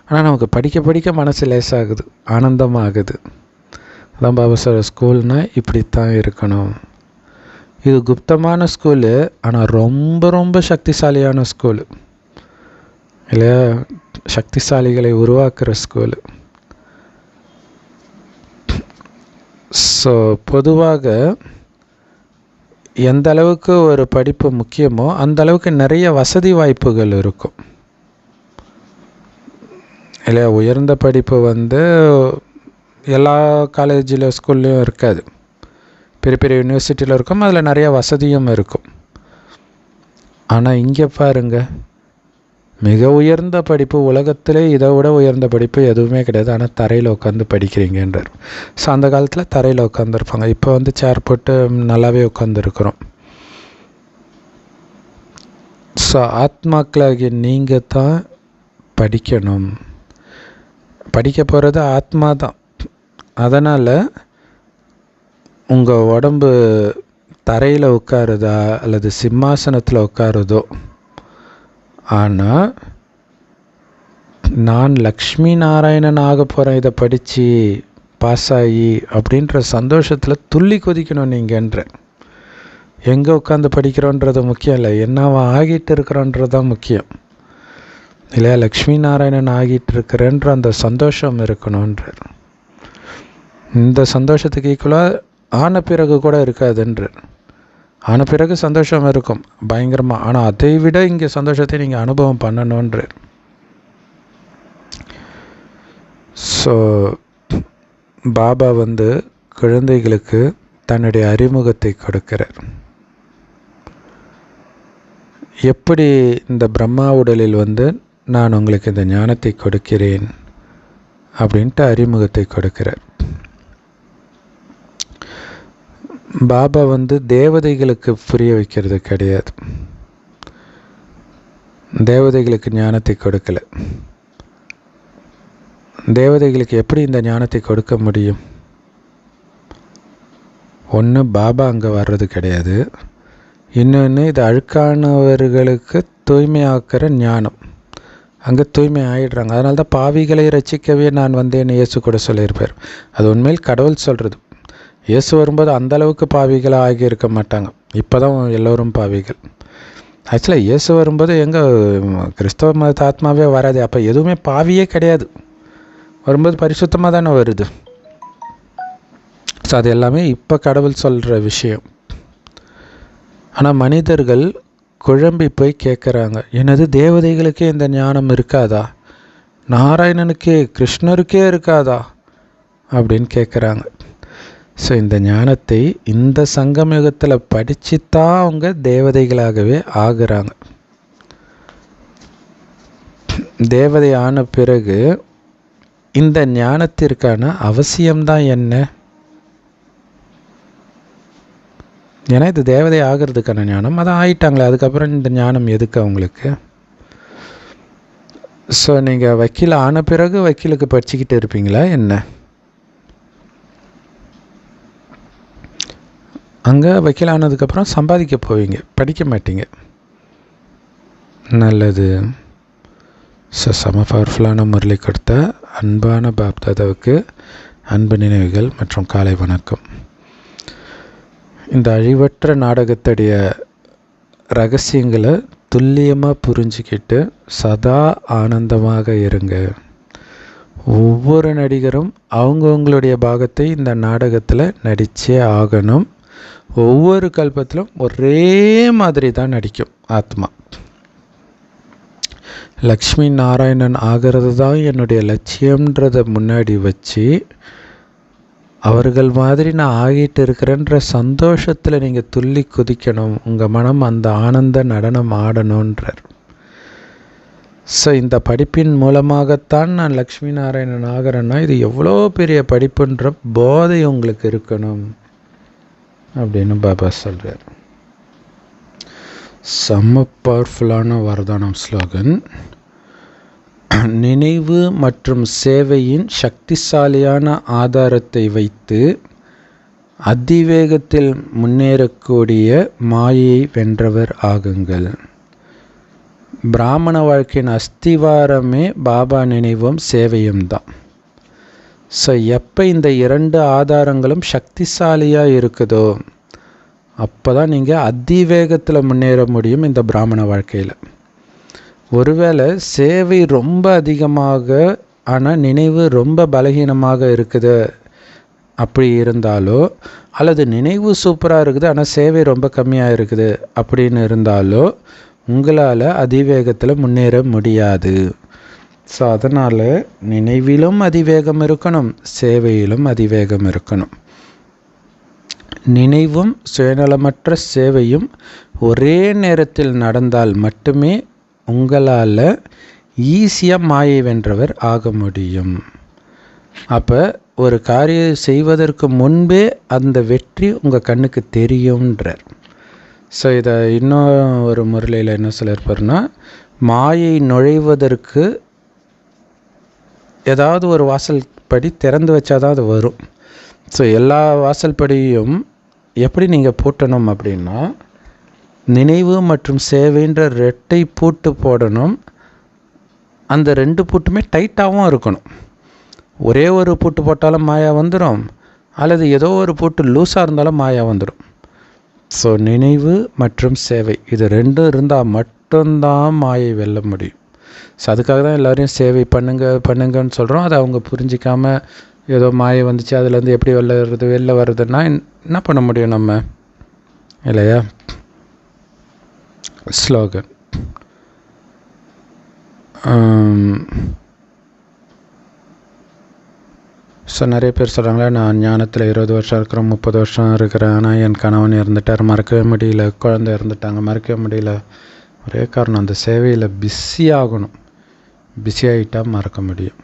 ஆனால் நமக்கு படிக்க மனசு லேசாகுது, ஆனந்தமாகுது. அதான் பாபா சார் ஸ்கூல்னால் இப்படித்தான் இருக்கணும். இது குப்தமான ஸ்கூலு, ஆனால் ரொம்ப ரொம்ப சக்திசாலியான ஸ்கூலு இல்லையா? சக்திசாலிகளை உருவாக்குற ஸ்கூலு. ஸோ பொதுவாக எந்த அளவுக்கு ஒரு படிப்பு முக்கியமோ அந்த அளவுக்கு நிறைய வசதி வாய்ப்புகள் இருக்கும் இல்லையா? உயர்ந்த படிப்பு எல்லா காலேஜில் ஸ்கூல்லையும் இருக்காது. பெரிய பெரிய யூனிவர்சிட்டியில் இருக்கும், அதில் நிறைய வசதியும் இருக்கும். ஆனால் இங்கே பாருங்கள், மிக உயர்ந்த படிப்பு, உலகத்திலே இதை விட உயர்ந்த படிப்பு எதுவுமே கிடையாது. ஆனால் தரையில் உட்காந்து படிக்கிறீங்கன்றார். ஸோ அந்த காலத்தில் தரையில் உட்காந்துருப்பாங்க. இப்போ சேர் போட்டு நல்லாவே உட்காந்துருக்குறோம். ஸோ ஆத்மாக்களாகிய நீங்கள் தான் படிக்கணும். படிக்க போகிறது ஆத்மா தான். அதனால் உங்கள் உடம்பு தரையில் உட்காருதா அல்லது சிம்மாசனத்தில் உட்காருதோ, ஆனால் நான் லக்ஷ்மி நாராயணன் ஆக போகிறேன் இதை படித்து பாஸ் ஆகி அப்படின்ற சந்தோஷத்தில் துள்ளி கொதிக்கணும் நீங்கன்ற. எங்கே உட்காந்து படிக்கிறோன்றது முக்கியம் இல்லை, என்னவா ஆகிட்டு இருக்கிறோன்றது தான் முக்கியம் இல்லையா? லக்ஷ்மி நாராயணன் ஆகிட்டு இருக்கிறேன்ற அந்த சந்தோஷம் இருக்கணுன்றார். இந்த சந்தோஷத்துக்கு ஈக்குவலாக ஆன பிறகு கூட இருக்காதுன்ற. ஆன பிறகு சந்தோஷம் இருக்கும் பயங்கரமாக, ஆனால் அதை விட இங்கே சந்தோஷத்தை நீங்கள் அனுபவம் பண்ணணுன்ற. ஸோ பாபா குழந்தைகளுக்கு தன்னுடைய அறிமுகத்தை கொடுக்கிறார். எப்படி இந்த பிரம்மா உடலில் நான் உங்களுக்கு இந்த ஞானத்தை கொடுக்கிறேன் அப்படின்ட்டு அறிமுகத்தை கொடுக்கிறார். பாபா தேவதைகளுக்கு புரிய வைக்கிறது கிடையாது, தேவதைகளுக்கு ஞானத்தை கொடுக்கல. தேவதைகளுக்கு எப்படி இந்த ஞானத்தை கொடுக்க முடியும்? ஒன்று பாபா அங்கே வர்றது கிடையாது, இன்னொன்று இது அழுக்கானவர்களுக்கு தூய்மையாக்கிற ஞானம். அங்கே தூய்மை ஆகிடுறாங்க. அதனால தான் பாவிகளை ரசிக்கவே நான் வந்தேன்னு இயேசு கூட சொல்லியிருப்பார். அது உண்மையில் கடவுள் சொல்கிறது. இயேசு வரும்போது அந்தளவுக்கு பாவிகளாக ஆகியிருக்க மாட்டாங்க. இப்போ தான் எல்லோரும் பாவிகள். ஆக்சுவலாக இயேசு வரும்போது எங்கே கிறிஸ்தவ மத ஆத்மாவே வராது. அப்போ எதுவுமே பாவியே கிடையாது. வரும்போது பரிசுத்தமாக தானே வருது. ஸோ அது எல்லாமே இப்போ கடவுள் சொல்கிற விஷயம். ஆனால் மனிதர்கள் குழம்பி போய் கேட்குறாங்க, எனது தேவதைகளுக்கே இந்த ஞானம் இருக்காதா, நாராயணனுக்கே கிருஷ்ணருக்கே இருக்காதா அப்படின்னு கேட்குறாங்க. ஸோ இந்த ஞானத்தை இந்த சங்கமயுகத்தில் படித்து தான் அவங்க தேவதைகளாகவே ஆகுறாங்க. தேவதை ஆன பிறகு இந்த ஞானத்திற்கான அவசியம்தான் என்ன? ஏன்னா இது தேவதை ஆகிறதுக்கான ஞானம், அதான் ஆயிட்டாங்களே, அதுக்கப்புறம் இந்த ஞானம் எதுக்கு அவங்களுக்கு? ஸோ நீங்கள் வக்கீல் ஆன பிறகு வக்கீலுக்கு படிச்சுக்கிட்டு இருப்பீங்களா என்ன? அங்கே வக்கீல் ஆனதுக்கப்புறம் சம்பாதிக்க போவீங்க, படிக்க மாட்டீங்க. நல்லது. ஸோ செம பவர்ஃபுல்லான முரளி கொடுத்த அன்பான பாப்தாதாவுக்கு அன்பு நினைவுகள் மற்றும் காலை வணக்கம். இந்த அழிவற்ற நாடகத்துடைய ரகசியங்களை துல்லியமாக புரிஞ்சிக்கிட்டு சதா ஆனந்தமாக இருங்க. ஒவ்வொரு நடிகரும் அவங்கவுங்களுடைய பாகத்தை இந்த நாடகத்தில் நடித்தே ஆகணும். ஒவ்வொரு கல்பத்திலும் ஒரே மாதிரி தான் நடிக்கும் ஆத்மா. லக்ஷ்மி நாராயணன் ஆகிறது தான் என்னுடைய லட்சியம்ன்றதை முன்னாடி வச்சு அவர்கள் மாதிரி நான் ஆகிட்டு இருக்கிறேன்ற சந்தோஷத்தில் நீங்கள் துள்ளி குதிக்கணும். உங்கள் மனம் அந்த ஆனந்த நடனம் ஆடணுன்றார். ஸோ இந்த படிப்பின் மூலமாகத்தான் நான் லக்ஷ்மி நாராயணன் ஆகிறேன்னா இது எவ்வளோ பெரிய படிப்புன்ற போதை உங்களுக்கு இருக்கணும் அப்படின்னு பாபா சொல்கிறார். செம்ம பவர்ஃபுல்லான வரதானம் ஸ்லோகன். நினைவு மற்றும் சேவையின் சக்திசாலியான ஆதாரத்தை வைத்து அதிவேகத்தில் முன்னேறக்கூடிய மாயை வென்றவர் ஆகுங்கள். பிராமண வாழ்க்கையின் அஸ்திவாரமே பாபா நினைவும் சேவையும் தான். ஸோ எப்போ இந்த இரண்டு ஆதாரங்களும் சக்திசாலியாக இருக்குதோ அப்போ தான் நீங்கள் அதிவேகத்தில் முன்னேற முடியும் இந்த பிராமண வாழ்க்கையில். ஒருவேளை சேவை ரொம்ப அதிகமாக ஆனால் நினைவு ரொம்ப பலகீனமாக இருக்குது அப்படி இருந்தாலோ, அல்லது நினைவு சூப்பராக இருக்குது ஆனால் சேவை ரொம்ப கம்மியாக இருக்குது அப்படின்னு இருந்தாலோ உங்களால் அதிவேகத்தில் முன்னேற முடியாது. ஸோ அதனால் நினைவிலும் அதிவேகம் இருக்கணும், சேவையிலும் அதிவேகம் இருக்கணும். நினைவும் சுயநலமற்ற சேவையும் ஒரே நேரத்தில் நடந்தால் மட்டுமே உங்களால் ஈஸியாக மாயை வென்றவர் ஆக முடியும். அப்போ ஒரு காரியம் செய்வதற்கு முன்பே அந்த வெற்றி உங்கள் கண்ணுக்கு தெரியும்ன்றார். ஸோ இதை இன்னும் ஒரு முறையில் என்ன சொல்லியிருப்பார்னா, மாயை நுழைவதற்கு ஏதாவது ஒரு வாசல் படி திறந்து வச்சாதான் அது வரும். ஸோ எல்லா வாசல் படியும் எப்படி நீங்கள் பூட்டணும் அப்படின்னா, நினைவு மற்றும் சேவைன்ற ரெட்டை பூட்டு போடணும். அந்த ரெண்டு பூட்டுமே டைட்டாகவும் இருக்கணும். ஒரே ஒரு பூட்டு போட்டாலும் மாயா வந்துடும், அல்லது ஏதோ ஒரு பூட்டு லூஸாக இருந்தாலும் மாயா வந்துடும். ஸோ நினைவு மற்றும் சேவை இது ரெண்டும் இருந்தால் மட்டும்தான் மாயை வெல்ல முடியும். ஸோ அதுக்காக தான் எல்லோரையும் சேவை பண்ணுங்கன்னு சொல்கிறோம். அதை அவங்க புரிஞ்சிக்காமல் ஏதோ மாயை வந்துச்சு அதுலேருந்து எப்படி வெளில வருதுன்னா என்ன பண்ண முடியும் நம்ம, இல்லையா? ஸ்லோகன். ஸோ நிறைய பேர் சொல்கிறாங்களே, நான் ஞானத்தில் 20 வருஷம் இருக்கிறேன், 30 வருஷம் இருக்கிறேன், ஆனால் என் கணவன் இறந்துட்டார், மறக்கவே முடியல, குழந்தை இறந்துட்டாங்க, மறக்கவே முடியல. ஒரே காரணம், அந்த சேவையில் பிஸியாகணும். பிஸியாகிட்டால் மறக்க முடியும்.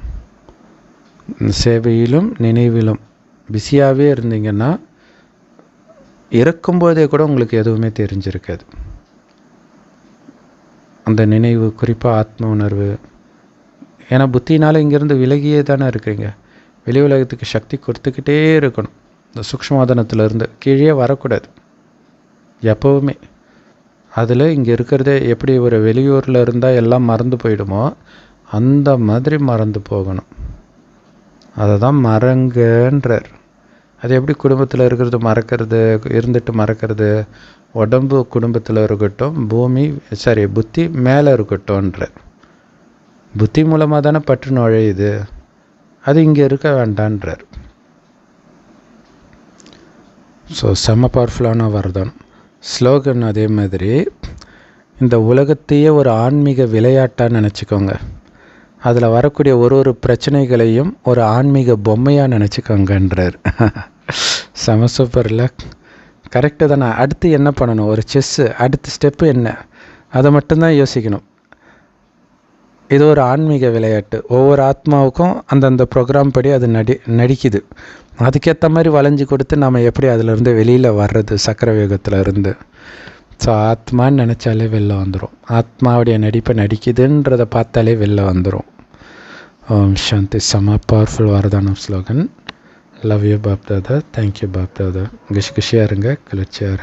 சேவையிலும் நினைவிலும் பிஸியாகவே இருந்தீங்கன்னா இறக்கும்போதே கூட உங்களுக்கு எதுவுமே தெரிஞ்சிருக்காது. அந்த நினைவு, குறிப்பாக ஆத்ம உணர்வு. ஏன்னா புத்தினால் இங்கேருந்து விலகியே தானே இருக்கிறீங்க. வெளி உலகத்துக்கு சக்தி கொடுத்துக்கிட்டே இருக்கணும். இந்த சூக்ஷ்மவாதனத்திலேருந்து கீழே வரக்கூடாது எப்போவுமே. அதில் இங்கே இருக்கிறதே எப்படி ஒரு வெளியூரில் இருந்தால் எல்லாம் மறந்து போயிடுமோ அந்த மாதிரி மறந்து போகணும். அதை தான் மறங்கன்றார். அது எப்படி குடும்பத்தில் இருக்கிறது மறக்கிறது, இருந்துட்டு மறக்கிறது? உடம்பு குடும்பத்தில் இருக்கட்டும், புத்தி மேலே இருக்கட்டும்ன்றார். புத்தி மூலமாக தானே பற்று நுழையுது, அது இங்கே இருக்க வேண்டான்றார். ஸோ செம்ம பவர்ஃபுல்லான வரதானம். ஸ்லோகன் அதே மாதிரி, இந்த உலகத்தையே ஒரு ஆன்மீக விளையாட்டாக நினச்சிக்கோங்க. அதில் வரக்கூடிய ஒரு பிரச்சனைகளையும் ஒரு ஆன்மீக பொம்மையாக நினச்சிக்கோங்கன்றார். செம சூப்பரில். கரெக்டு தானே? அடுத்து என்ன பண்ணணும்? ஒரு செஸ்ஸு, அடுத்த ஸ்டெப்பு என்ன, அதை மட்டும்தான் யோசிக்கணும். இது ஒரு ஆன்மீக விளையாட்டு. ஒவ்வொரு ஆத்மாவுக்கும் அந்தந்த ப்ரோக்ராம் படி அது நடிக்குது. அதுக்கேற்ற மாதிரி வளைஞ்சு கொடுத்து நம்ம எப்படி அதிலிருந்து வெளியில் வர்றது, சக்கரவேகத்தில் இருந்து. ஸோ ஆத்மான்னு நினச்சாலே வெளில வந்துடும். ஆத்மாவுடைய நடிப்பை நடிக்குதுன்றதை பார்த்தாலே வெளில வந்துடும். ஓம் சாந்தி. செம பவர்ஃபுல் வரதானம் slogan. Love you Bap Dada. Thank you Bap Dada. குஷியாக இருங்க, கிளர்ச்சியாக இருங்க.